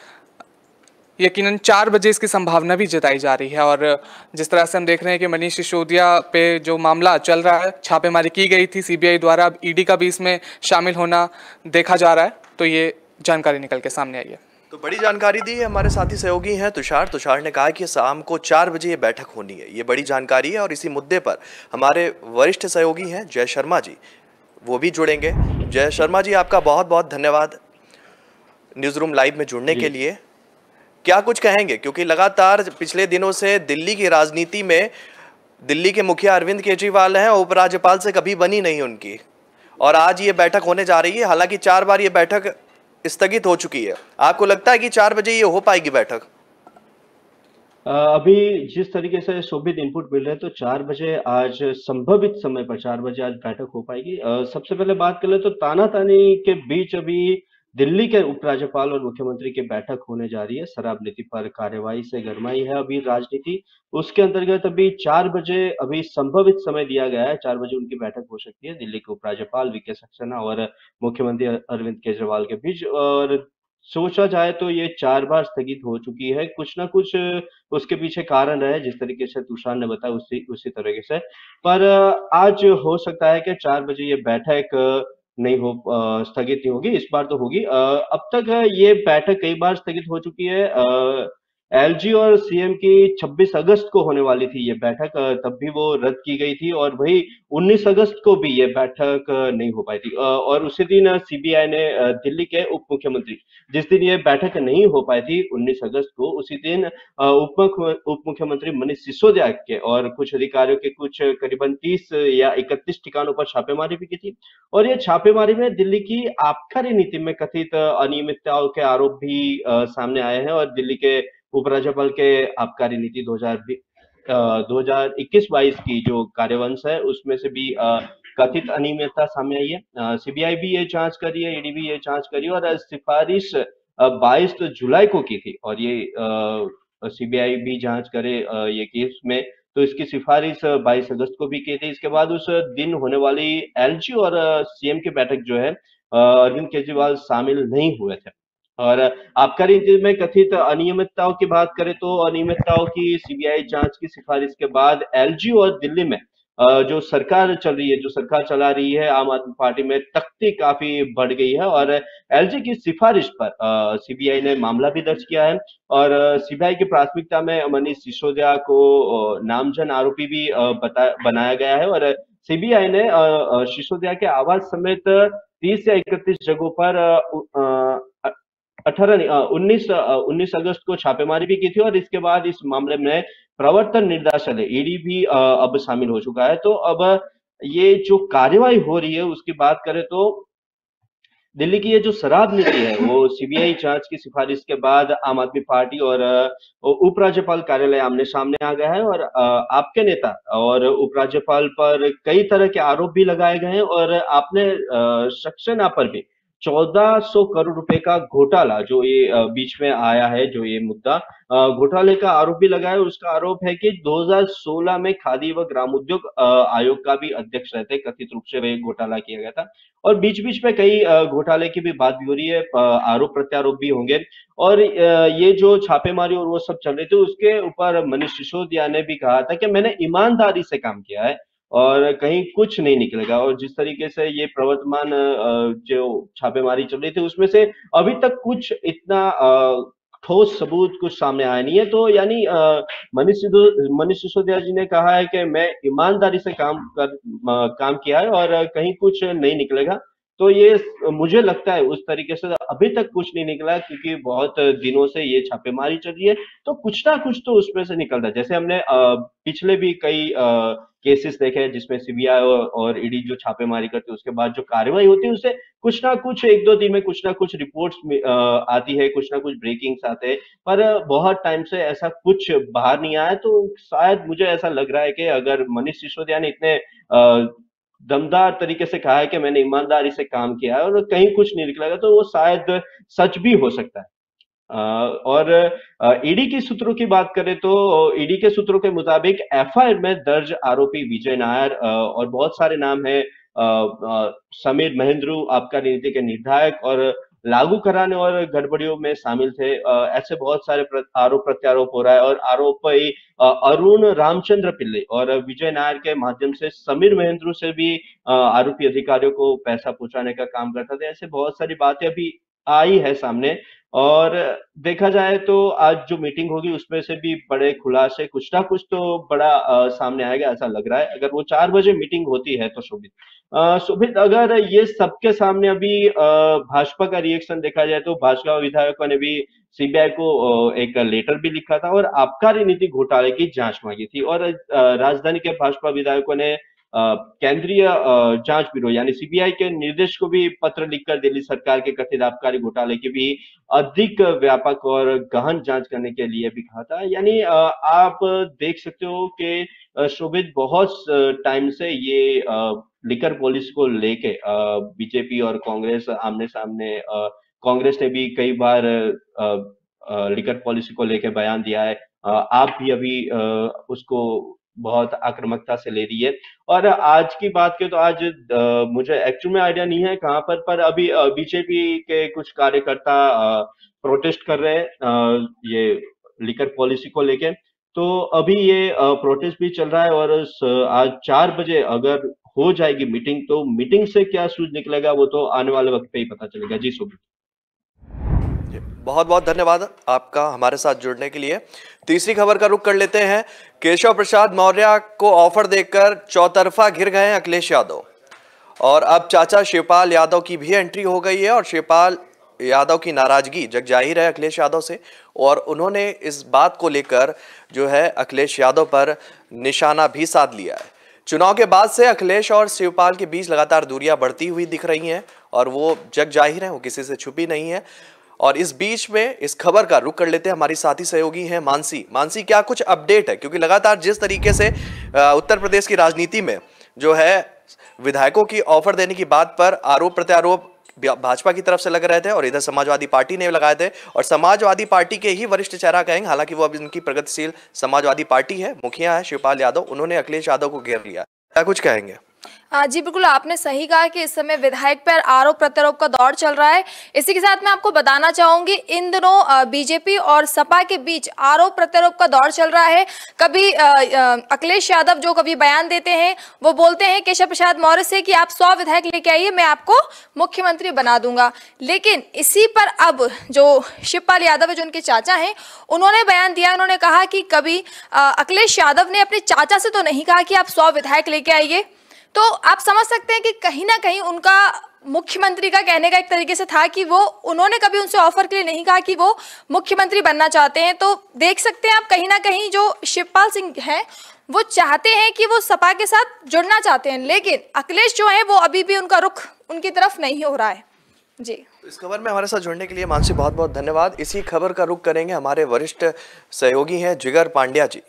यकीनन 4 बजे इसकी संभावना भी जताई जा रही है। और जिस तरह से हम देख रहे हैं कि मनीष सिसोदिया पे जो मामला चल रहा है, छापेमारी की गई थी सीबीआई द्वारा, अब ईडी का भी इसमें शामिल होना देखा जा रहा है। तो ये जानकारी निकल के सामने आई है। तो बड़ी जानकारी दी है हमारे साथी सहयोगी हैं तुषार ने कहा कि शाम को 4 बजे ये बैठक होनी है, ये बड़ी जानकारी है। और इसी मुद्दे पर हमारे वरिष्ठ सहयोगी हैं जय शर्मा जी, वो भी जुड़ेंगे। जय शर्मा जी, आपका बहुत बहुत धन्यवाद न्यूज़ रूम लाइव में जुड़ने के लिए। क्या कुछ कहेंगे, क्योंकि लगातार पिछले दिनों से दिल्ली की राजनीति में दिल्ली के मुखिया अरविंद केजरीवाल हैं, उपराज्यपाल से कभी बनी नहीं उनकी, और आज ये बैठक होने जा रही है। हालांकि 4 बार ये बैठक स्थगित हो चुकी है। आपको लगता है कि 4 बजे ये हो पाएगी बैठक? अभी जिस तरीके से शोभित इनपुट मिल रहे हैं, तो 4 बजे आज संभावित समय पर 4 बजे आज बैठक हो पाएगी। सबसे पहले बात कर ले तो तानातानी के बीच अभी दिल्ली के उपराज्यपाल और मुख्यमंत्री की बैठक होने जा रही है। शराब नीति पर कार्रवाई से गरमाई है अभी राजनीति। उसके अंतर्गत अभी 4 बजे अभी संभावित समय दिया गया है, 4 बजे उनकी बैठक हो सकती है दिल्ली के उपराज्यपाल वीके सक्सेना और मुख्यमंत्री अरविंद केजरीवाल के बीच। और सोचा जाए तो ये 4 बार स्थगित हो चुकी है। कुछ ना कुछ उसके पीछे कारण रहे, जिस तरीके से तुषार ने बताया उसी तरीके से। पर आज हो सकता है कि 4 बजे ये बैठक नहीं हो स्थगित नहीं होगी, इस बार तो होगी। अब तक ये बैठक कई बार स्थगित हो चुकी है। एलजी और सीएम की 26 अगस्त को होने वाली थी ये बैठक, तब भी वो रद्द की गई थी, और वही 19 अगस्त को भी ये बैठक नहीं हो पाई थी। और उसी दिन सीबीआई ने दिल्ली के उप मुख्यमंत्री, जिस दिन ये बैठक नहीं हो पाई थी 19 अगस्त को, उसी दिन उप मुख्यमंत्री मनीष सिसोदिया के और कुछ अधिकारियों के कुछ करीबन 30 या 31 ठिकानों पर छापेमारी भी की थी। और ये छापेमारी में दिल्ली की आबकारी नीति में कथित अनियमितताओं के आरोप भी सामने आए हैं, और दिल्ली के उपराज्यपाल के आबकारी नीति 2021-22 की जो कार्यवंश है उसमें से भी कथित अनियमितता सामने आई है। सीबीआई भी ये जांच कर रही है, ईडी भी ये जांच कर रही है और सिफारिश 22 जुलाई को की थी और ये सीबीआई भी जांच करे ये केस में, तो इसकी सिफारिश 22 अगस्त को भी की थी। इसके बाद उस दिन होने वाली एलजी और सीएम की बैठक जो है अरविंद केजरीवाल शामिल नहीं हुए थे। और आबकारी नीति में कथित अनियमितताओं की बात करें तो अनियमितताओं की सीबीआई जांच की सिफारिश के बाद एलजी और दिल्ली में जो सरकार चल रही है, जो सरकार चला रही है आम आदमी पार्टी में, तख्ती काफी बढ़ गई है और एलजी की सिफारिश पर सीबीआई ने मामला भी दर्ज किया है और सीबीआई की प्राथमिकता में मनीष सिसोदिया को नामजद आरोपी भी बनाया गया है और सीबीआई ने सिसोदिया के आवास समेत 30 या 31 जगहों पर 19 अगस्त को छापेमारी भी की थी और इसके बाद इस मामले में प्रवर्तन निदेशालय ईडी भी अब शामिल हो चुका है। तो अब ये जो कार्यवाही हो रही है उसकी बात करें तो दिल्ली की ये जो शराब नीति है वो सीबीआई जांच की सिफारिश के बाद आम आदमी पार्टी और उपराज्यपाल कार्यालय आमने सामने आ गया है और आपके नेता और उपराज्यपाल पर कई तरह के आरोप भी लगाए गए हैं और आपने सक्सेना पर भी 1400 करोड़ रुपए का घोटाला जो ये बीच में आया है, जो ये मुद्दा घोटाले का आरोप भी लगाया। उसका आरोप है कि 2016 में खादी व ग्रामोद्योग आयोग का भी अध्यक्ष रहते कथित रूप से वह घोटाला किया गया था और बीच बीच में कई घोटाले की भी बात भी हो रही है, आरोप प्रत्यारोप भी होंगे और ये जो छापेमारी और वो सब चल रहे थे उसके ऊपर मनीष सिसोदिया ने भी कहा था कि मैंने ईमानदारी से काम किया है और कहीं कुछ नहीं निकलेगा और जिस तरीके से ये प्रवर्तमान जो छापेमारी चल रही थी उसमें से अभी तक कुछ इतना ठोस सबूत कुछ सामने आया नहीं है। तो यानी मनीष सिसोदिया जी ने कहा है कि मैं ईमानदारी से काम किया है और कहीं कुछ नहीं निकलेगा। तो ये मुझे लगता है उस तरीके से अभी तक कुछ नहीं निकला क्योंकि बहुत दिनों से ये छापेमारी चल रही है, तो कुछ ना कुछ तो उसमें से निकलता है। जैसे हमने पिछले भी कई केसेस देखे हैं जिसमें सीबीआई और ईडी जो छापेमारी करती है उसके बाद जो कार्रवाई होती है उससे कुछ ना कुछ 1-2 दिन में कुछ ना कुछ रिपोर्ट्स आती है, कुछ ना कुछ ब्रेकिंग्स आते हैं, पर बहुत टाइम से ऐसा कुछ बाहर नहीं आया। तो शायद मुझे ऐसा लग रहा है कि अगर मनीष सिसोदिया ने इतने दमदार तरीके से कहा है कि मैंने ईमानदारी से काम किया है और कहीं कुछ नहीं निकलेगा तो वो शायद सच भी हो सकता है। और ईडी की सूत्रों की बात करें तो ईडी के सूत्रों के मुताबिक एफआईआर में दर्ज आरोपी विजय नायर और बहुत सारे नाम है, समीर महेंद्रू आबकारी नीति के निर्धारक और लागू कराने और गड़बड़ियों में शामिल थे। ऐसे बहुत सारे आरोप प्रत्यारोप हो रहा है और आरोपी अरुण रामचंद्र पिल्ले और विजय नायर के माध्यम से समीर महेंद्रू से भी आरोपी अधिकारियों को पैसा पहुंचाने का काम करता था। ऐसे बहुत सारी बातें अभी आई है सामने और देखा जाए तो आज जो मीटिंग होगी उसमें से भी बड़े खुलासे कुछ ना कुछ तो बड़ा सामने आएगा ऐसा लग रहा है। अगर वो 4 बजे मीटिंग होती है तो शोभित अगर ये सबके सामने अभी भाजपा का रिएक्शन देखा जाए तो भाजपा विधायकों ने भी सीबीआई को एक लेटर भी लिखा था और आबकारी नीति घोटाले की जांच मांगी थी और राजधानी के भाजपा विधायकों ने केंद्रीय जांच ब्यूरो यानी सीबीआई के निर्देश को भी पत्र लिखकर दिल्ली सरकार के कथित आबकारी घोटाले की भी अधिक व्यापक और गहन जांच करने के लिए भी कहा था। यानी आप देख सकते हो कि शोभित बहुत टाइम से ये लिकर पॉलिसी को लेके बीजेपी और कांग्रेस आमने सामने, कांग्रेस ने भी कई बार लिकर पॉलिसी को लेके बयान दिया है, आप भी अभी उसको बहुत आक्रामकता से ले रही है। और आज की बात करें तो आज मुझे एक्चुअल में आइडिया नहीं है कहाँ पर अभी बीजेपी के कुछ कार्यकर्ता प्रोटेस्ट कर रहे हैं ये लिकर पॉलिसी को लेके। तो अभी ये प्रोटेस्ट भी चल रहा है और आज 4 बजे अगर हो जाएगी मीटिंग तो मीटिंग से क्या सूझ निकलेगा वो तो आने वाले वक्त पे ही पता चलेगा। जी शोभित, बहुत बहुत धन्यवाद आपका हमारे साथ जुड़ने के लिए। तीसरी खबर का रुख कर लेते हैं। केशव प्रसाद मौर्य को ऑफर देकर चौतरफा घिर गए हैं अखिलेश यादव और अब चाचा शिवपाल यादव की भी एंट्री हो गई है और शिवपाल यादव की नाराजगी जग जाहिर है अखिलेश यादव से और उन्होंने इस बात को लेकर जो है अखिलेश यादव पर निशाना भी साध लिया है। चुनाव के बाद से अखिलेश और शिवपाल के बीच लगातार दूरियां बढ़ती हुई दिख रही हैं और वो जग जाहिर है, वो किसी से छुपी नहीं है। और इस बीच में इस खबर का रुख कर लेते हैं, हमारी साथी सहयोगी हैं मानसी। मानसी, क्या कुछ अपडेट है? क्योंकि लगातार जिस तरीके से उत्तर प्रदेश की राजनीति में जो है विधायकों की ऑफर देने की बात पर आरोप प्रत्यारोप भाजपा की तरफ से लग रहे थे और इधर समाजवादी पार्टी ने लगाए थे, और समाजवादी पार्टी के ही वरिष्ठ चेहरा कहेंगे, हालांकि वो अब इनकी प्रगतिशील समाजवादी पार्टी है, मुखिया है शिवपाल यादव, उन्होंने अखिलेश यादव को घेर लिया। क्या कुछ कहेंगे? जी बिल्कुल, आपने सही कहा कि इस समय विधायक पर आरोप प्रत्यारोप का दौर चल रहा है। इसी के साथ मैं आपको बताना चाहूंगी, इन दिनों बीजेपी और सपा के बीच आरोप प्रत्यारोप का दौर चल रहा है। कभी अखिलेश यादव जो कभी बयान देते हैं, वो बोलते हैं केशव प्रसाद मौर्य से कि आप 100 विधायक लेके आइए, मैं आपको मुख्यमंत्री बना दूंगा। लेकिन इसी पर अब जो शिवपाल यादव है, जो उनके चाचा हैं, उन्होंने बयान दिया। उन्होंने कहा कि कभी अखिलेश यादव ने अपने चाचा से तो नहीं कहा कि आप 100 विधायक लेके आइए। तो आप समझ सकते हैं कि कहीं ना कहीं उनका मुख्यमंत्री का कहने का एक तरीके से था कि वो उन्होंने कभी उनसे ऑफर के लिए नहीं कहा कि वो मुख्यमंत्री बनना चाहते हैं। तो देख सकते हैं आप, कहीं ना कहीं जो शिवपाल सिंह हैं वो चाहते हैं कि वो सपा के साथ जुड़ना चाहते हैं, लेकिन अखिलेश जो है वो अभी भी उनका रुख उनकी तरफ नहीं हो रहा है। जी, इस खबर में हमारे साथ जुड़ने के लिए मानसी बहुत बहुत धन्यवाद। इसी खबर का रुख करेंगे, हमारे वरिष्ठ सहयोगी हैं जिगर पांड्या जी।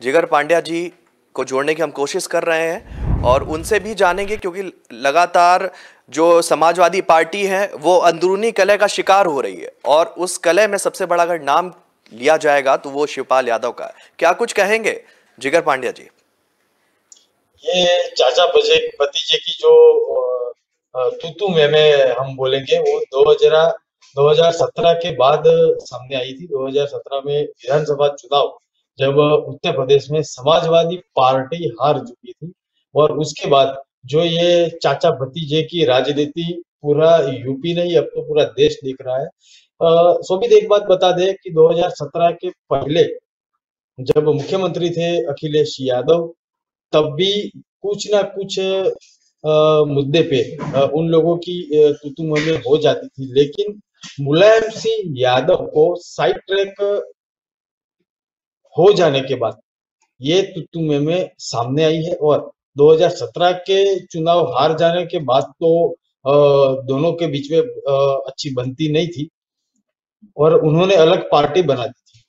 जिगर पांड्या जी को जोड़ने की हम कोशिश कर रहे हैं और उनसे भी जानेंगे, क्योंकि लगातार जो समाजवादी पार्टी है वो अंदरूनी कलह का शिकार हो रही है, और उस कलह में सबसे बड़ा अगर नाम लिया जाएगा तो वो शिवपाल यादव का है। क्या कुछ कहेंगे जिगर पांड्या जी? ये चाचा भतीजे की जो तूतू में हम बोलेंगे, वो 2017 के बाद सामने आई थी। 2017 में विधानसभा चुनाव जब उत्तर प्रदेश में समाजवादी पार्टी हार चुकी थी, और उसके बाद जो ये चाचा भतीजे की राजनीति पूरा यूपी नहीं, अब तो पूरा देश देख रहा है। शोभित, एक बात बता दे कि 2017 के पहले जब मुख्यमंत्री थे अखिलेश यादव, तब भी कुछ ना कुछ मुद्दे पे उन लोगों की तू-तू में हो जाती थी, लेकिन मुलायम सिंह यादव को साइड ट्रैक हो जाने के बाद ये तू-तू में सामने आई है। और 2017 के चुनाव हार जाने के बाद तो दोनों के बीच में अच्छी बनती नहीं थी और उन्होंने अलग पार्टी बना दी थी।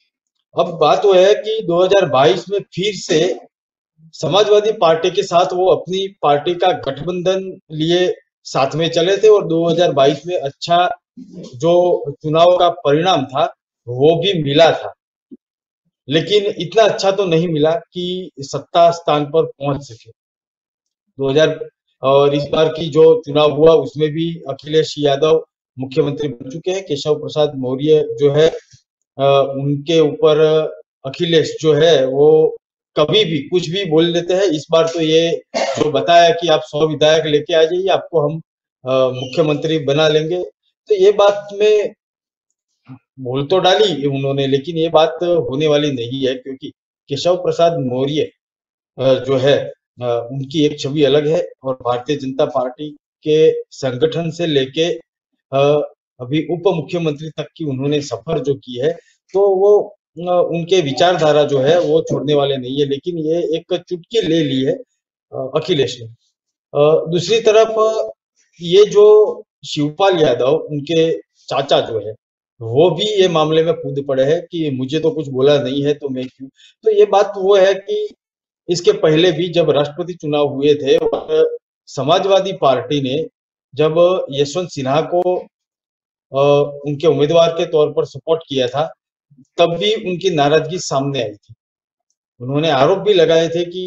अब बात वो है कि 2022 में फिर से समाजवादी पार्टी के साथ वो अपनी पार्टी का गठबंधन लिए साथ में चले थे, और 2022 में अच्छा जो चुनाव का परिणाम था वो भी मिला था, लेकिन इतना अच्छा तो नहीं मिला कि सत्ता स्थान पर पहुंच सके। 2000 और इस बार की जो चुनाव हुआ उसमें भी अखिलेश यादव मुख्यमंत्री बन चुके हैं। केशव प्रसाद मौर्य जो है उनके ऊपर अखिलेश जो है वो कभी भी कुछ भी बोल देते हैं। इस बार तो ये जो बताया कि आप 100 विधायक लेके आ जाइए, आपको हम मुख्यमंत्री बना लेंगे, तो ये बात में बोल तो डाली उन्होंने, लेकिन ये बात होने वाली नहीं है, क्योंकि केशव प्रसाद मौर्य जो है उनकी एक छवि अलग है, और भारतीय जनता पार्टी के संगठन से लेके अभी उप मुख्यमंत्री तक की उन्होंने सफर जो की है, तो वो उनके विचारधारा जो है वो छोड़ने वाले नहीं है। लेकिन ये एक चुटकी ले ली है अखिलेश ने। दूसरी तरफ ये जो शिवपाल यादव उनके चाचा जो है वो भी ये मामले में कूद पड़े हैं कि मुझे तो कुछ बोला नहीं है तो मैं क्यों। तो ये बात वो है कि इसके पहले भी जब राष्ट्रपति चुनाव हुए थे और समाजवादी पार्टी ने जब यशवंत सिन्हा को उनके उम्मीदवार के तौर पर सपोर्ट किया था, तब भी उनकी नाराजगी सामने आई थी। उन्होंने आरोप भी लगाए थे कि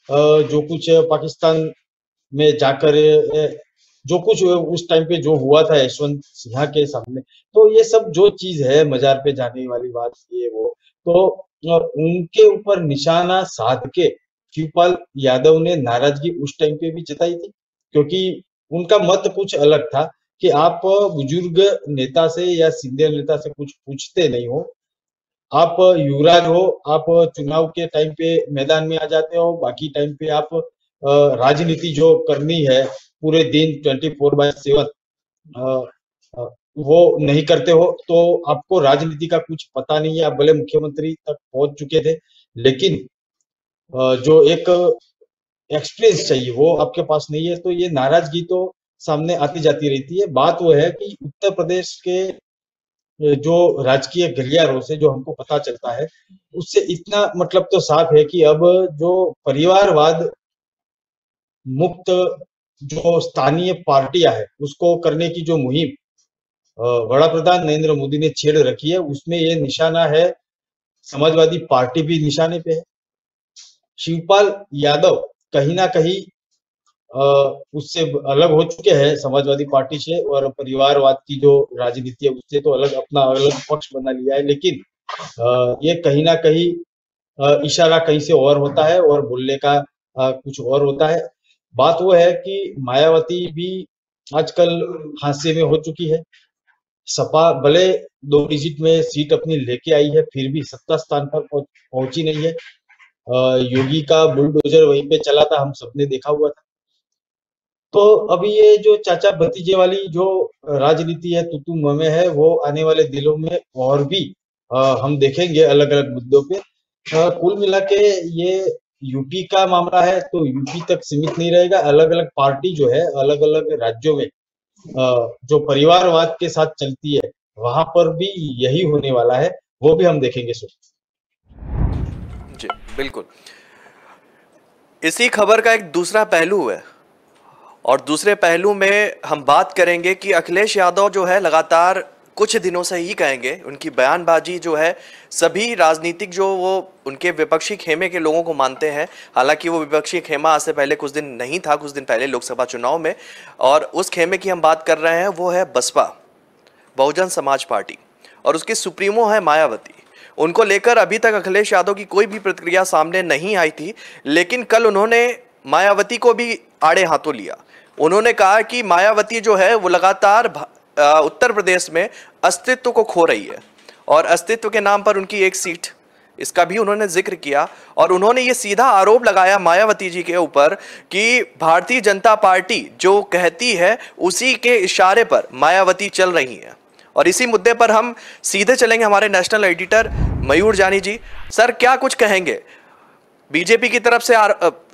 जो कुछ पाकिस्तान में जाकर जो कुछ उस टाइम पे जो हुआ था यशवंत सिन्हा के सामने, तो ये सब जो चीज है मजार पे जाने वाली बात ये वो, तो उनके ऊपर निशाना साध के शिवपाल यादव ने नाराजगी उस टाइम पे भी जताई थी, क्योंकि उनका मत कुछ अलग था कि आप बुजुर्ग नेता से या सीनियर नेता से कुछ पूछते नहीं हो, आप युवराज हो, आप चुनाव के टाइम पे मैदान में आ जाते हो, बाकी टाइम पे आप राजनीति जो करनी है पूरे दिन 24/7 वो नहीं करते हो, तो आपको राजनीति का कुछ पता नहीं है। आप भले मुख्यमंत्री तक पहुंच चुके थे, लेकिन जो एक एक्सपीरियंस चाहिए वो आपके पास नहीं है, तो ये नाराजगी तो सामने आती जाती रहती है। बात वो है कि उत्तर प्रदेश के जो राजकीय गलियारों से जो हमको पता चलता है, उससे इतना मतलब तो साफ है कि अब जो परिवारवाद मुक्त जो स्थानीय पार्टियां है, उसको करने की जो मुहिम बड़ा प्रधान नरेंद्र मोदी ने छेड़ रखी है, उसमें ये निशाना है, समाजवादी पार्टी भी निशाने पे है। शिवपाल यादव कहीं ना कहीं उससे अलग हो चुके हैं समाजवादी पार्टी से, और परिवारवाद की जो राजनीति है उससे तो अलग अपना अलग पक्ष बना लिया है, लेकिन ये कहीं ना कहीं इशारा कहीं से और होता है और बोलने का कुछ और होता है। बात वो है कि मायावती भी आजकल हादसे में हो चुकी है। सपा भले 2 डिजिट में सीट अपनी लेके आई है, फिर भी सत्ता स्थान पर पहुंची नहीं है। योगी का बुलडोजर वहीं पे चला था, हम सबने देखा हुआ था। तो अभी ये जो चाचा भतीजे वाली जो राजनीति है, तू मैं है, वो आने वाले दिनों में और भी हम देखेंगे अलग अलग मुद्दों पे। कुल मिला के ये यूपी का मामला है तो यूपी तक सीमित नहीं रहेगा, अलग अलग पार्टी जो है अलग अलग राज्यों में जो परिवारवाद के साथ चलती है, वहां पर भी यही होने वाला है, वो भी हम देखेंगे। जी बिल्कुल। इसी खबर का एक दूसरा पहलू है, और दूसरे पहलू में हम बात करेंगे कि अखिलेश यादव जो है लगातार कुछ दिनों से ही कहेंगे, उनकी बयानबाजी जो है सभी राजनीतिक जो वो उनके विपक्षी खेमे के लोगों को मानते हैं। हालांकि वो विपक्षी खेमा आज से पहले कुछ दिन नहीं था, कुछ दिन पहले लोकसभा चुनाव में, और उस खेमे की हम बात कर रहे हैं वो है बसपा, बहुजन समाज पार्टी, और उसकी सुप्रीमो है मायावती। उनको लेकर अभी तक अखिलेश यादव की कोई भी प्रतिक्रिया सामने नहीं आई थी, लेकिन कल उन्होंने मायावती को भी आड़े हाथों लिया। उन्होंने कहा कि मायावती जो है वो लगातार उत्तर प्रदेश में अस्तित्व को खो रही है, और अस्तित्व के नाम पर उनकी एक सीट, इसका भी उन्होंने जिक्र किया। और उन्होंने ये सीधा आरोप लगाया मायावती जी के ऊपर कि भारतीय जनता पार्टी जो कहती है उसी के इशारे पर मायावती चल रही है। और इसी मुद्दे पर हम सीधे चलेंगे हमारे नेशनल एडिटर मयूर जानी जी। सर, क्या कुछ कहेंगे? बीजेपी की तरफ से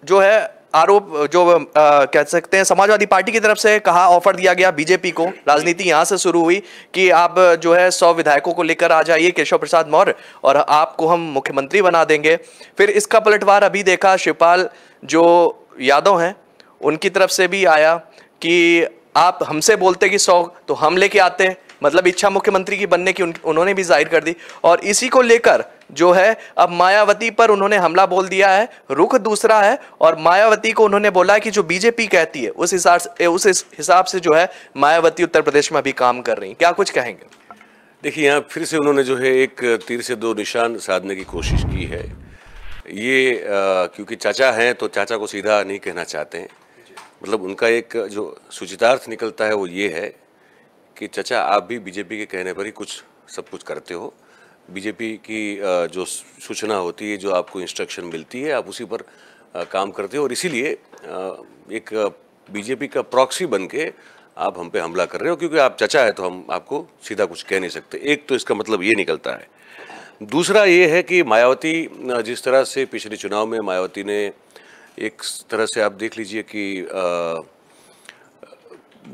जो है आरोप, जो कह सकते हैं समाजवादी पार्टी की तरफ से कहा, ऑफर दिया गया बीजेपी को, राजनीति यहां से शुरू हुई कि आप जो है 100 विधायकों को लेकर आ जाइए केशव प्रसाद मौर्य और आपको हम मुख्यमंत्री बना देंगे। फिर इसका पलटवार अभी देखा, शिवपाल जो यादव हैं उनकी तरफ से भी आया कि आप हमसे बोलते कि 100 तो हम लेके आते, मतलब इच्छा मुख्यमंत्री की बनने की उन्होंने भी जाहिर कर दी। और इसी को लेकर जो है अब मायावती पर उन्होंने हमला बोल दिया है, रुख दूसरा है, और मायावती को उन्होंने बोला कि जो बीजेपी कहती है उस हिसाब से जो है मायावती उत्तर प्रदेश में अभी काम कर रही है। क्या कुछ कहेंगे? देखिए, यहाँ फिर से उन्होंने जो है एक तीर से 2 निशान साधने की कोशिश की है। ये क्योंकि चाचा हैं तो चाचा को सीधा नहीं कहना चाहते हैं, मतलब उनका एक जो सूचितार्थ निकलता है वो ये है कि चाचा आप भी बीजेपी के कहने पर ही सब कुछ करते हो, बीजेपी की जो सूचना होती है, जो आपको इंस्ट्रक्शन मिलती है, आप उसी पर काम करते हो, और इसीलिए एक बीजेपी का प्रॉक्सी बन के आप हम पे हमला कर रहे हो, क्योंकि आप चाचा है तो हम आपको सीधा कुछ कह नहीं सकते। एक तो इसका मतलब ये निकलता है। दूसरा ये है कि मायावती जिस तरह से पिछले चुनाव में मायावती ने एक तरह से आप देख लीजिए कि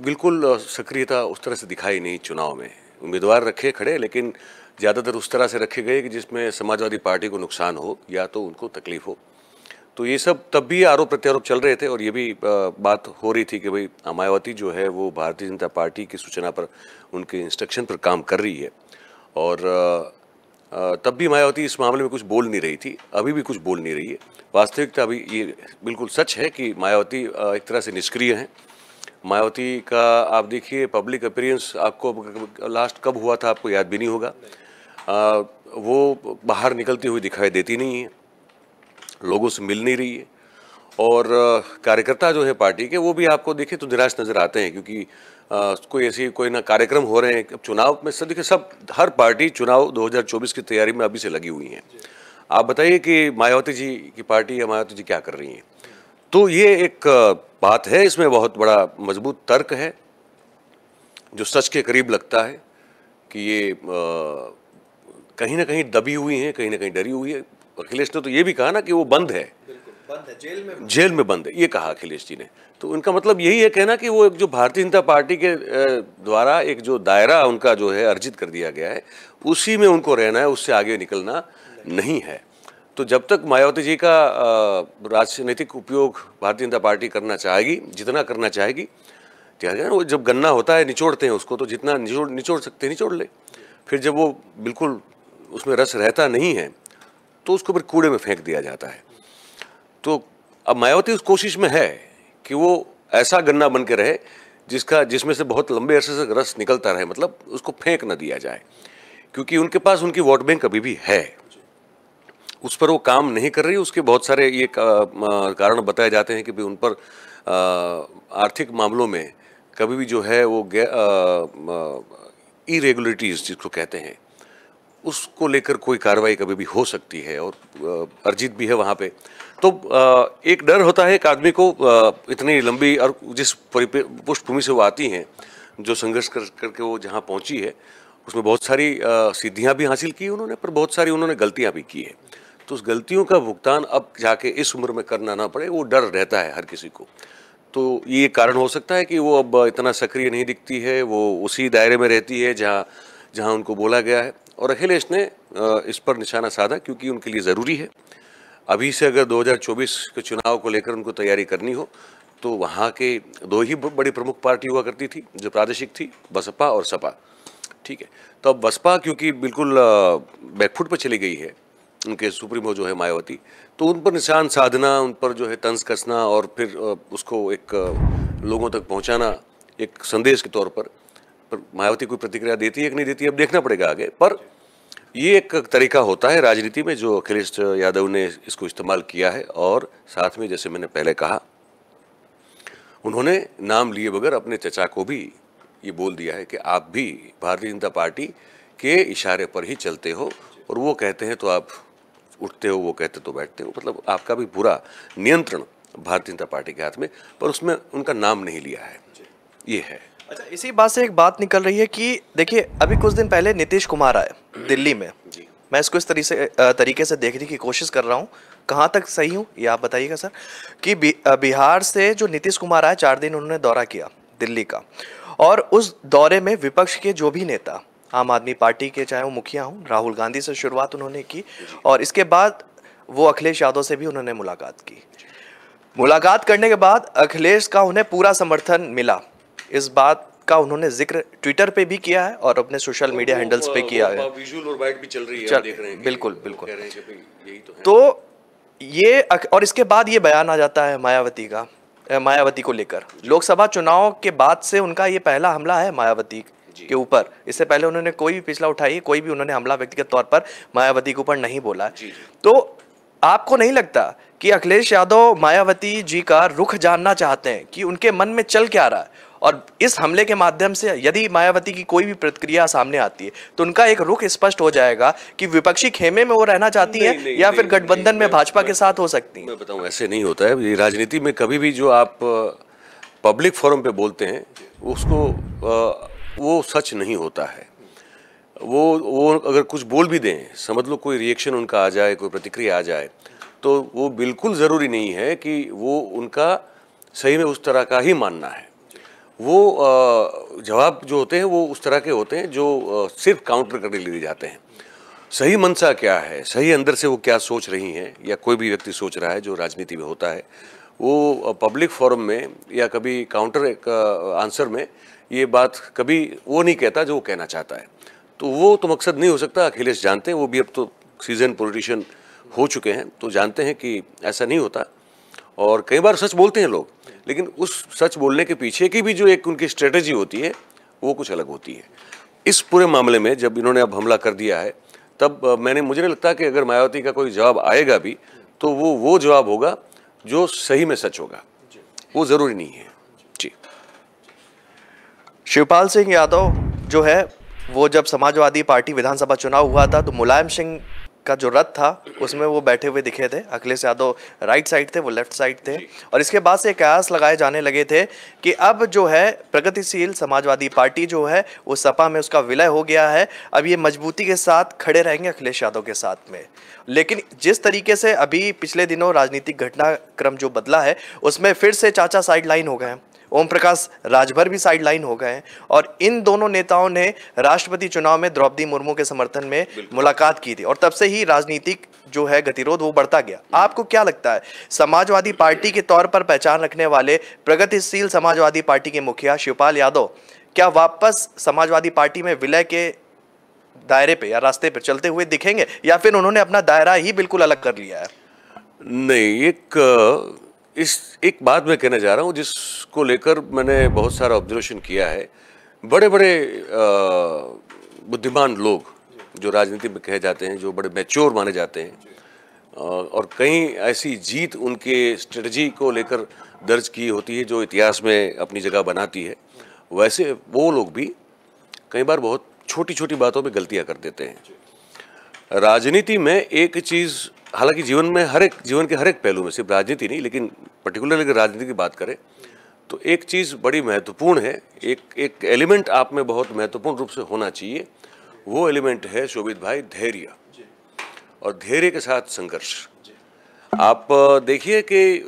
बिल्कुल सक्रियता उस तरह से दिखाई नहीं चुनाव में। उम्मीदवार रखे खड़े, लेकिन ज़्यादातर उस तरह से रखे गए कि जिसमें समाजवादी पार्टी को नुकसान हो या तो उनको तकलीफ हो। तो ये सब तब भी आरोप प्रत्यारोप चल रहे थे, और ये भी बात हो रही थी कि भाई मायावती जो है वो भारतीय जनता पार्टी की सूचना पर, उनके इंस्ट्रक्शन पर काम कर रही है। और तब भी मायावती इस मामले में कुछ बोल नहीं रही थी, अभी भी कुछ बोल नहीं रही है। वास्तविकता अभी ये बिल्कुल सच है कि मायावती एक तरह से निष्क्रिय हैं। मायावती का आप देखिए पब्लिक अपीयरेंस, आपको लास्ट कब हुआ था आपको याद भी नहीं होगा। वो बाहर निकलती हुई दिखाई देती नहीं है, लोगों से मिल नहीं रही है, और कार्यकर्ता जो है पार्टी के वो भी आपको देखें तो निराश नज़र आते हैं, क्योंकि कोई ना कार्यक्रम हो रहे हैं। अब चुनाव में देखिए हर पार्टी चुनाव 2024 की तैयारी में अभी से लगी हुई हैं। आप बताइए कि मायावती जी की पार्टी या मायावती जी क्या कर रही हैं? तो ये एक बात है, इसमें बहुत बड़ा मजबूत तर्क है जो सच के करीब लगता है कि ये कहीं ना कहीं दबी हुई हैं, कहीं ना कहीं डरी हुई है। अखिलेश ने तो ये भी कहा ना कि वो बंद है, बंद है, जेल में बंद है, ये कहा अखिलेश जी ने। तो उनका मतलब यही है कहना कि वो एक जो भारतीय जनता पार्टी के द्वारा एक जो दायरा उनका जो है अर्जित कर दिया गया है, उसी में उनको रहना है, उससे आगे निकलना नहीं है। तो जब तक मायावती जी का राजनीतिक उपयोग भारतीय जनता पार्टी करना चाहेगी, जितना करना चाहेगी, वो जब गन्ना होता है निचोड़ते हैं उसको, तो जितना निचोड़ सकते हैं निचोड़ ले। फिर जब वो बिल्कुल उसमें रस रहता नहीं है तो उसको फिर कूड़े में फेंक दिया जाता है। तो अब मायावती उस कोशिश में है कि वो ऐसा गन्ना बन के रहे जिसमें से बहुत लंबे अरसे से रस निकलता रहे, मतलब उसको फेंक ना दिया जाए, क्योंकि उनके पास उनकी वोट बैंक अभी भी है। उस पर वो काम नहीं कर रही। उसके बहुत सारे ये कारण बताए जाते हैं कि भाई उन पर आर्थिक मामलों में कभी भी जो है वो इरेगुलरिटीज जिसको कहते हैं, उसको लेकर कोई कार्रवाई कभी भी हो सकती है और अर्जित भी है वहाँ पे। तो एक डर होता है एक आदमी को, इतनी लंबी और जिस पृष्ठभूमि से वो आती हैं, जो संघर्ष करके वो जहाँ पहुँची है, उसमें बहुत सारी सिद्धियाँ भी हासिल की उन्होंने, पर बहुत सारी उन्होंने गलतियाँ भी की है। तो उस गलतियों का भुगतान अब जाके इस उम्र में करना ना पड़े, वो डर रहता है हर किसी को। तो ये कारण हो सकता है कि वो अब इतना सक्रिय नहीं दिखती है, वो उसी दायरे में रहती है जहाँ उनको बोला गया है। और अखिलेश ने इस पर निशाना साधा क्योंकि उनके लिए ज़रूरी है। अभी से अगर 2024 के चुनाव को लेकर उनको तैयारी करनी हो तो वहाँ के दो ही बड़ी प्रमुख पार्टी हुआ करती थी जो प्रादेशिक थी, बसपा और सपा, ठीक है। तो अब बसपा क्योंकि बिल्कुल बैकफुट पर चली गई है, उनके सुप्रीमो जो है मायावती, तो उन पर निशान साधना, उन पर जो है तंज कसना और फिर उसको एक लोगों तक पहुंचाना एक संदेश के तौर पर मायावती कोई प्रतिक्रिया देती है कि नहीं देती अब देखना पड़ेगा आगे। पर ये एक तरीका होता है राजनीति में जो अखिलेश यादव ने इसको इस्तेमाल किया है। और साथ में जैसे मैंने पहले कहा, उन्होंने नाम लिए बगैर अपने चचा को भी ये बोल दिया है कि आप भी भारतीय जनता पार्टी के इशारे पर ही चलते हो, और वो कहते हैं तो आप उठते हो, वो कहते तो बैठते हो। मतलब आपका भी पूरा नियंत्रण भारतीय जनता पार्टी के हाथ में, पर उसमें उनका नाम नहीं लिया है, ये है। अच्छा, इसी बात से एक बात निकल रही है कि देखिए अभी कुछ दिन पहले नीतीश कुमार आए दिल्ली में। मैं इसको इस तरीके से देखने की कोशिश कर रहा हूँ, कहाँ तक सही हूँ ये आप बताइएगा सर, कि बिहार से जो नीतीश कुमार आए 4 दिन उन्होंने दौरा किया दिल्ली का, और उस दौरे में विपक्ष के जो भी नेता, आम आदमी पार्टी के चाहे वो मुखिया हों, राहुल गांधी से शुरुआत उन्होंने की, और इसके बाद वो अखिलेश यादव से भी उन्होंने मुलाकात की। मुलाकात करने के बाद अखिलेश का उन्हें पूरा समर्थन मिला, इस बात का उन्होंने जिक्र ट्विटर पे भी किया है और अपने सोशल मीडिया हैंडल्स पे किया है। विजुअल और बाइट भी चल रही है, देख रहे हैं। बिल्कुल बिल्कुल, यही तो ये और इसके बाद ये बयान आ जाता है मायावती को लेकर। लोकसभा चुनाव के बाद से उनका ये पहला हमला है मायावती के ऊपर। इससे पहले उन्होंने कोई भी पिछला उठाई, कोई भी उन्होंने हमला व्यक्तिगत तौर पर मायावती के ऊपर नहीं बोला है। तो आपको नहीं लगता कि अखिलेश यादव मायावती जी का रुख जानना चाहते हैं कि उनके मन में चल क्या रहा है, और इस हमले के माध्यम से यदि मायावती की कोई भी प्रतिक्रिया सामने आती है तो उनका एक रुख स्पष्ट हो जाएगा कि विपक्षी खेमे में वो रहना चाहती है या फिर गठबंधन में भाजपा के साथ हो सकती है? मैं बताऊं, ऐसे नहीं होता है। ये राजनीति में कभी भी जो आप पब्लिक फोरम पे बोलते हैं उसको वो सच नहीं होता है। वो अगर कुछ बोल भी दें, समझ लो कोई रिएक्शन उनका आ जाए, कोई प्रतिक्रिया आ जाए, तो वो बिल्कुल ज़रूरी नहीं है कि वो उनका सही में उस तरह का ही मानना है। वो जवाब जो होते हैं वो उस तरह के होते हैं जो सिर्फ काउंटर करने के लिए जाते हैं। सही मनसा क्या है, सही अंदर से वो क्या सोच रही हैं, या कोई भी व्यक्ति सोच रहा है जो राजनीति में होता है, वो पब्लिक फोरम में या कभी काउंटर आंसर में ये बात कभी वो नहीं कहता जो वो कहना चाहता है। तो वो तो मकसद नहीं हो सकता। अखिलेश जानते हैं, वो भी अब तो सीजन पॉलिटिशियन हो चुके हैं, तो जानते हैं कि ऐसा नहीं होता। और कई बार सच बोलते हैं लोग, लेकिन उस सच बोलने के पीछे की भी जो एक उनकी स्ट्रेटेजी होती है वो कुछ अलग होती है। इस पूरे मामले में जब इन्होंने अब हमला कर दिया है, तब मुझे नहीं लगता कि अगर मायावती का कोई जवाब आएगा भी तो वो जवाब होगा जो सही में सच होगा, वो ज़रूरी नहीं है। जी। शिवपाल सिंह यादव जो है वो जब समाजवादी पार्टी विधानसभा चुनाव हुआ था तो मुलायम सिंह का जो रथ था उसमें वो बैठे हुए दिखे थे। अखिलेश यादव राइट साइड थे, वो लेफ्ट साइड थे। और इसके बाद से कयास लगाए जाने लगे थे कि अब जो है प्रगतिशील समाजवादी पार्टी जो है वो सपा में उसका विलय हो गया है, अब ये मजबूती के साथ खड़े रहेंगे अखिलेश यादव के साथ में। लेकिन जिस तरीके से अभी पिछले दिनों राजनीतिक घटनाक्रम जो बदला है उसमें फिर से चाचा साइड लाइन हो गए हैं, ओम प्रकाश राजभर भी साइड लाइन हो गए हैं। और इन दोनों नेताओं ने राष्ट्रपति चुनाव में द्रौपदी मुर्मू के समर्थन में मुलाकात की थी और तब से ही राजनीतिक जो है गतिरोध वो बढ़ता गया। आपको क्या लगता है, समाजवादी पार्टी के तौर पर पहचान रखने वाले प्रगतिशील समाजवादी पार्टी के मुखिया शिवपाल यादव क्या वापस समाजवादी पार्टी में विलय के दायरे पे या रास्ते पे चलते हुए दिखेंगे, या फिर उन्होंने अपना दायरा ही बिल्कुल अलग कर लिया है? नहीं, एक बात मैं कहना चाह रहा हूँ जिसको लेकर मैंने बहुत सारा ऑब्जर्वेशन किया है। बड़े बड़े बुद्धिमान लोग जो राजनीति में कहे जाते हैं, जो बड़े मैच्योर माने जाते हैं, और कहीं ऐसी जीत उनके स्ट्रेटजी को लेकर दर्ज की होती है जो इतिहास में अपनी जगह बनाती है, वैसे वो लोग भी कई बार बहुत छोटी छोटी बातों में गलतियां कर देते हैं। राजनीति में एक चीज़, हालांकि जीवन के हर एक पहलू में, सिर्फ राजनीति नहीं लेकिन पर्टिकुलरली अगर राजनीति की बात करें तो एक चीज़ बड़ी महत्वपूर्ण है, एक एलिमेंट आप में बहुत महत्वपूर्ण रूप से होना चाहिए। वो एलिमेंट है शोभित भाई धैर्य, और धैर्य के साथ संघर्ष। आप देखिए कि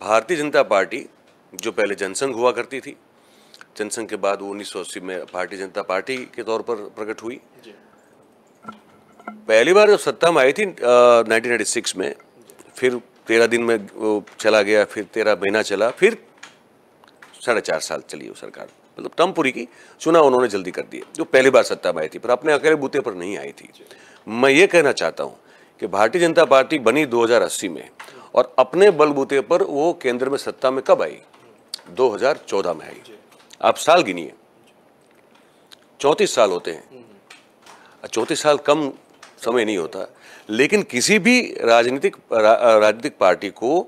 भारतीय जनता पार्टी जो पहले जनसंघ हुआ करती थी, जनसंघ के बाद वो 1980 में भारतीय जनता पार्टी के तौर पर प्रकट हुई। पहली बार जब सत्ता में आई थी 1996 में, फिर 13 दिन में वो चला गया, फिर 13 महीना चला, फिर 4.5 साल चली वो सरकार, मतलब टर्म पूरी की। चुनाव उन्होंने जल्दी कर दिए जो पहली बार सत्ता में आई थी, पर अपने अकेले बूते पर नहीं आई थी। मैं ये कहना चाहता हूँ कि भारतीय जनता पार्टी बनी 2080 में, और अपने बलबूते पर वो केंद्र में सत्ता में कब आई? 2014 में आई। आप साल गिनिए, 34 साल होते हैं। 34 साल कम समय नहीं होता, लेकिन किसी भी राजनीतिक पार्टी को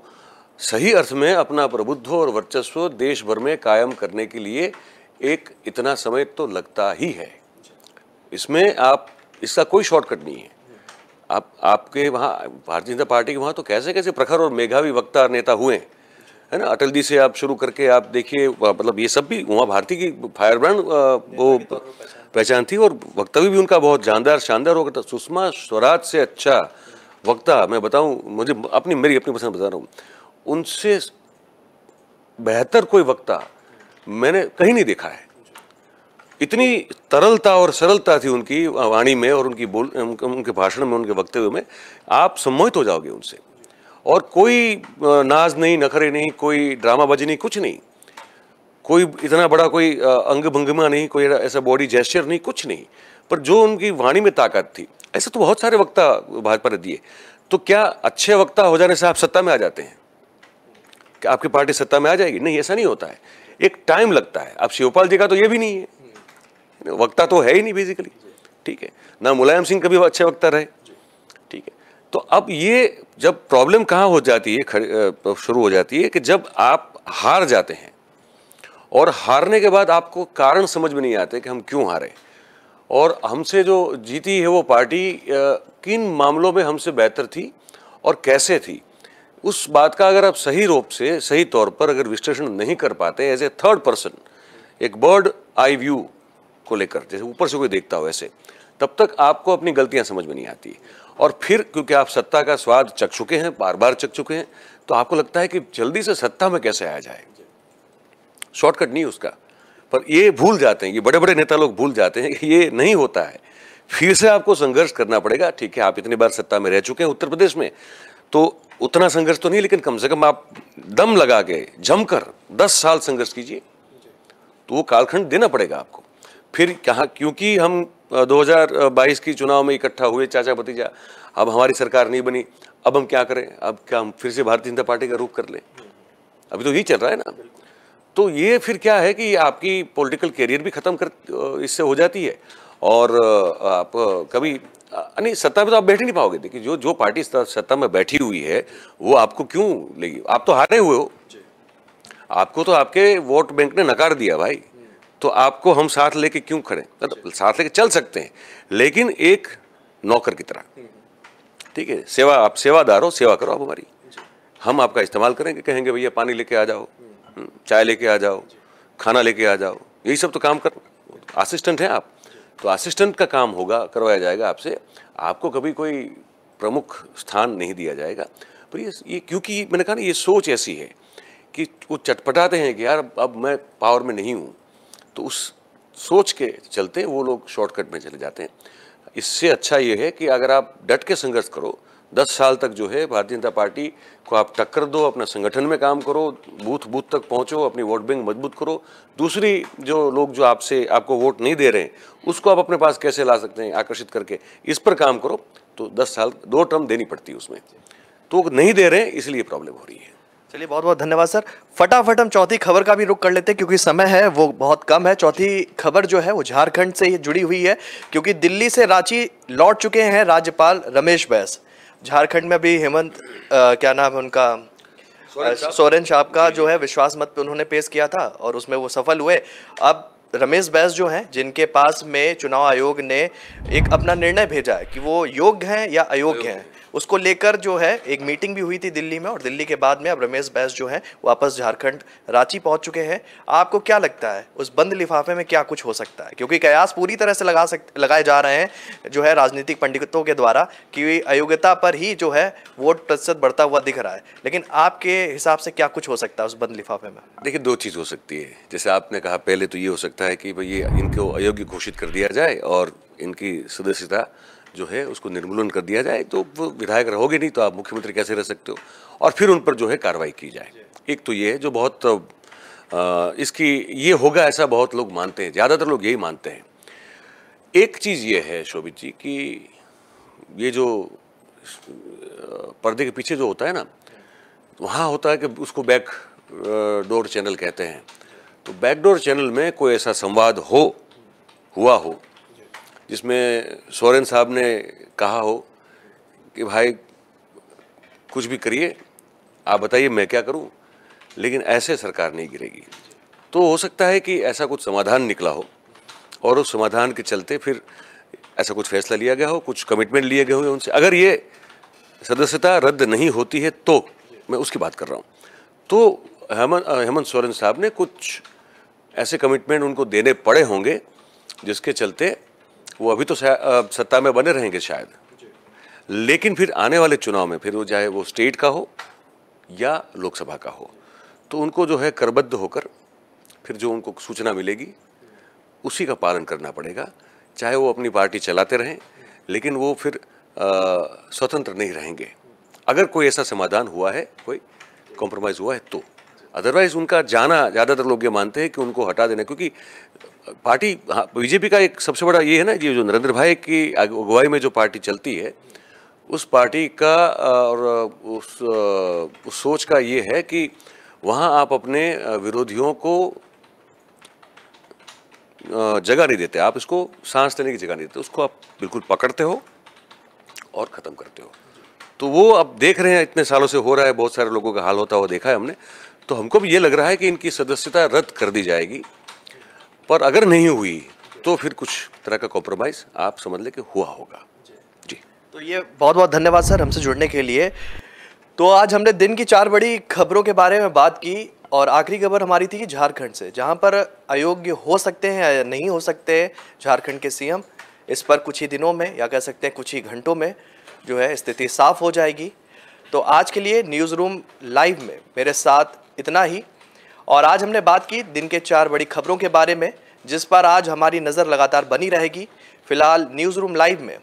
सही अर्थ में अपना प्रभुत्व और वर्चस्व देश भर में कायम करने के लिए एक इतना समय तो लगता ही है। इसमें इसका कोई शॉर्टकट नहीं है। आपके वहाँ भारतीय जनता पार्टी के वहाँ तो कैसे कैसे प्रखर और मेधावी वक्ता नेता हुए हैं, है ना। अटल जी से आप शुरू करके आप देखिए, मतलब ये सब भी वहाँ भारतीय की फायरब्रांड वो पहचान थी, और वक्तव्य भी उनका बहुत जानदार शानदार हो गया था। सुषमा स्वराज से अच्छा वक्ता मैं बताऊं, मुझे मेरी अपनी पसंद बता रहा हूँ, उनसे बेहतर कोई वक्ता मैंने कहीं नहीं देखा है। इतनी तरलता और सरलता थी उनकी वाणी में और उनके भाषण में, उनके वक्तव्य में, आप सम्मोहित हो जाओगे उनसे। और कोई नाज नहीं, नखरे नहीं, कोई ड्रामाबाजी नहीं, कुछ नहीं, कोई इतना बड़ा कोई अंग भंगिमा नहीं, कोई ऐसा बॉडी जेस्चर नहीं, कुछ नहीं, पर जो उनकी वाणी में ताकत थी। ऐसे तो बहुत सारे वक्ता भाजपा ने दिए। तो क्या अच्छे वक्ता हो जाने से आप सत्ता में आ जाते हैं? क्या आपकी पार्टी सत्ता में आ जाएगी? नहीं, ऐसा नहीं होता है, एक टाइम लगता है। अब शिवपाल जी का तो ये भी नहीं है, वक्ता तो है ही नहीं बेसिकली, ठीक है ना। मुलायम सिंह कभी अच्छे वक्ता रहे, ठीक है। तो अब ये जब प्रॉब्लम कहाँ हो जाती है, शुरू हो जाती है कि जब आप हार जाते हैं, और हारने के बाद आपको कारण समझ में नहीं आते कि हम क्यों हारे, और हमसे जो जीती है वो पार्टी किन मामलों में हमसे बेहतर थी और कैसे थी। उस बात का अगर आप सही रूप से, सही तौर पर अगर विश्लेषण नहीं कर पाते, एज ए थर्ड पर्सन, एक बर्ड आई व्यू को लेकर, जैसे ऊपर से कोई देखता हो ऐसे, तब तक आपको अपनी गलतियां समझ में नहीं आती। और फिर क्योंकि आप सत्ता का स्वाद चख चुके हैं, बार बार चख चुके हैं, तो आपको लगता है कि जल्दी से सत्ता में कैसे आया जाए, शॉर्टकट नहीं उसका। पर ये भूल जाते हैं, ये बड़े बड़े नेता लोग भूल जाते हैं कि ये नहीं होता है। फिर से आपको संघर्ष करना पड़ेगा। ठीक है, आप इतनी बार सत्ता में रह चुके हैं उत्तर प्रदेश में, तो उतना संघर्ष तो नहीं, लेकिन कम से कम आप दम लगा के जमकर 10 साल संघर्ष कीजिए, तो वो कालखंड देना पड़ेगा आपको। फिर कहाँ, क्योंकि हम 2022 की चुनाव में इकट्ठा हुए चाचा भतीजा, अब हमारी सरकार नहीं बनी, अब हम क्या करें? अब क्या हम फिर से भारतीय जनता पार्टी का रुख कर लें? अभी तो यही चल रहा है ना। तो ये फिर क्या है कि आपकी पॉलिटिकल कैरियर भी खत्म कर इससे हो जाती है, और आप कभी नहीं, सत्ता में तो आप बैठ नहीं पाओगे। देखिए, जो पार्टी सत्ता में बैठी हुई है वो आपको क्यों लेगी? आप तो हारे हुए हो, आपको तो आपके वोट बैंक ने नकार दिया भाई, तो आपको हम साथ लेके क्यों खड़े? मतलब साथ लेके चल सकते हैं, लेकिन एक नौकर की तरह, ठीक है। सेवा, आप सेवादार हो, सेवा करो आप हमारी, हम आपका इस्तेमाल करेंगे, कहेंगे भैया पानी लेके आ जाओ, चाय लेके आ जाओ, खाना लेके आ जाओ, यही सब तो काम कर, असिस्टेंट हैं आप, तो असिस्टेंट का काम होगा, करवाया जाएगा आपसे, आपको कभी कोई प्रमुख स्थान नहीं दिया जाएगा। पर ये क्योंकि मैंने कहा ना, ये सोच ऐसी है कि वो चटपटाते हैं कि यार अब मैं पावर में नहीं हूँ, तो उस सोच के चलते वो लोग शॉर्टकट में चले जाते हैं। इससे अच्छा ये है कि अगर आप डट के संघर्ष करो, 10 साल तक जो है भारतीय जनता पार्टी को आप टक्कर दो, अपना संगठन में काम करो, बूथ बूथ तक पहुंचो, अपनी वोट बैंक मजबूत करो, दूसरी जो लोग जो आपको वोट नहीं दे रहे हैं उसको आप अपने पास कैसे ला सकते हैं आकर्षित करके, इस पर काम करो, तो 10 साल 2 टर्म देनी पड़ती है उसमें, तो नहीं दे रहे हैं इसलिए प्रॉब्लम हो रही है। चलिए, बहुत बहुत धन्यवाद सर। फटाफट हम चौथी खबर का भी रुख कर लेते हैं क्योंकि समय है वो बहुत कम है। चौथी खबर जो है वो झारखंड से ही जुड़ी हुई है क्योंकि दिल्ली से रांची लौट चुके हैं राज्यपाल रमेश बैस। झारखंड में अभी हेमंत क्या नाम है उनका, सोरेन साहब का जो है विश्वास मत पे उन्होंने पेश किया था और उसमें वो सफल हुए। अब रमेश बैस जो हैं, जिनके पास में चुनाव आयोग ने एक अपना निर्णय भेजा है कि वो योग्य हैं या अयोग्य हैं, उसको लेकर जो है एक मीटिंग भी हुई थी दिल्ली में, और दिल्ली के बाद में अब रमेश बैस जो हैं वापस झारखंड रांची पहुंच चुके हैं। आपको क्या लगता है उस बंद लिफाफे में क्या कुछ हो सकता है? क्योंकि कयास पूरी तरह से लगाए जा रहे हैं जो है राजनीतिक पंडितों के द्वारा कि अयोग्यता पर ही जो है वोट प्रतिशत बढ़ता हुआ दिख रहा है, लेकिन आपके हिसाब से क्या कुछ हो सकता है उस बंद लिफाफे में? देखिए, 2 चीज़ हो सकती है। जैसे आपने कहा, पहले तो ये हो सकता है कि भाई ये इनको अयोग्य घोषित कर दिया जाए और इनकी सदस्यता जो है उसको निर्मूलन कर दिया जाए, तो वो विधायक रहोगे नहीं तो आप मुख्यमंत्री कैसे रह सकते हो, और फिर उन पर जो है कार्रवाई की जाए। एक तो ये है जो बहुत इसकी ये होगा ऐसा बहुत लोग मानते हैं, ज़्यादातर लोग यही मानते हैं। एक चीज़ ये है शोभित जी कि ये जो पर्दे के पीछे जो होता है ना, वहाँ होता है कि उसको बैक डोर चैनल कहते हैं। तो बैकडोर चैनल में कोई ऐसा संवाद हुआ हो जिसमें सोरेन साहब ने कहा हो कि भाई कुछ भी करिए, आप बताइए मैं क्या करूं, लेकिन ऐसे सरकार नहीं गिरेगी। तो हो सकता है कि ऐसा कुछ समाधान निकला हो और उस समाधान के चलते फिर ऐसा कुछ फैसला लिया गया हो, कुछ कमिटमेंट लिए गए होंगे उनसे। अगर ये सदस्यता रद्द नहीं होती है तो मैं उसकी बात कर रहा हूँ। तो हेमंत सोरेन साहब ने कुछ ऐसे कमिटमेंट उनको देने पड़े होंगे जिसके चलते वो अभी तो सत्ता में बने रहेंगे शायद, लेकिन फिर आने वाले चुनाव में, फिर वो चाहे वो स्टेट का हो या लोकसभा का हो, तो उनको जो है करबद्ध होकर फिर जो उनको सूचना मिलेगी उसी का पालन करना पड़ेगा। चाहे वो अपनी पार्टी चलाते रहें, लेकिन वो फिर स्वतंत्र नहीं रहेंगे। अगर कोई ऐसा समाधान हुआ है, कोई कॉम्प्रोमाइज़ हुआ है तो, अदरवाइज उनका जाना, ज़्यादातर लोग ये मानते हैं कि उनको हटा देना, क्योंकि पार्टी, बीजेपी का एक सबसे बड़ा ये है ना, ये जो नरेंद्र भाई की अगुवाई में जो पार्टी चलती है, उस पार्टी का और उस सोच का ये है कि वहाँ आप अपने विरोधियों को जगह नहीं देते, आप इसको सांस लेने की जगह नहीं देते, उसको आप बिल्कुल पकड़ते हो और ख़त्म करते हो। तो वो अब देख रहे हैं, इतने सालों से हो रहा है, बहुत सारे लोगों का हाल होता हुआ देखा है हमने, तो हमको भी ये लग रहा है कि इनकी सदस्यता रद्द कर दी जाएगी। पर अगर नहीं हुई तो फिर कुछ तरह का कॉम्प्रोमाइज़ आप समझ लें कि हुआ होगा जी। तो ये बहुत बहुत धन्यवाद सर हमसे जुड़ने के लिए। तो आज हमने दिन की 4 बड़ी खबरों के बारे में बात की और आखिरी खबर हमारी थी झारखंड से, जहां पर अयोग्य हो सकते हैं या नहीं हो सकते झारखंड के सीएम। इस पर कुछ ही दिनों में या कह सकते हैं कुछ ही घंटों में जो है स्थिति साफ हो जाएगी। तो आज के लिए न्यूज़ रूम लाइव में मेरे साथ इतना ही, और आज हमने बात की दिन के 4 बड़ी खबरों के बारे में जिस पर आज हमारी नज़र लगातार बनी रहेगी। फिलहाल न्यूज़ रूम लाइव में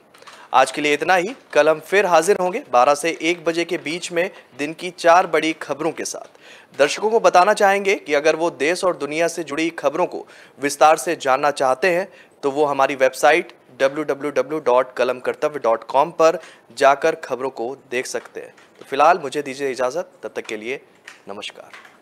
आज के लिए इतना ही। कल हम फिर हाजिर होंगे 12 से 1 बजे के बीच में दिन की 4 बड़ी खबरों के साथ। दर्शकों को बताना चाहेंगे कि अगर वो देश और दुनिया से जुड़ी खबरों को विस्तार से जानना चाहते हैं तो वो हमारी वेबसाइट www.kalamkartavya.com पर जाकर खबरों को देख सकते हैं। तो फिलहाल मुझे दीजिए इजाज़त, तब तक के लिए नमस्कार।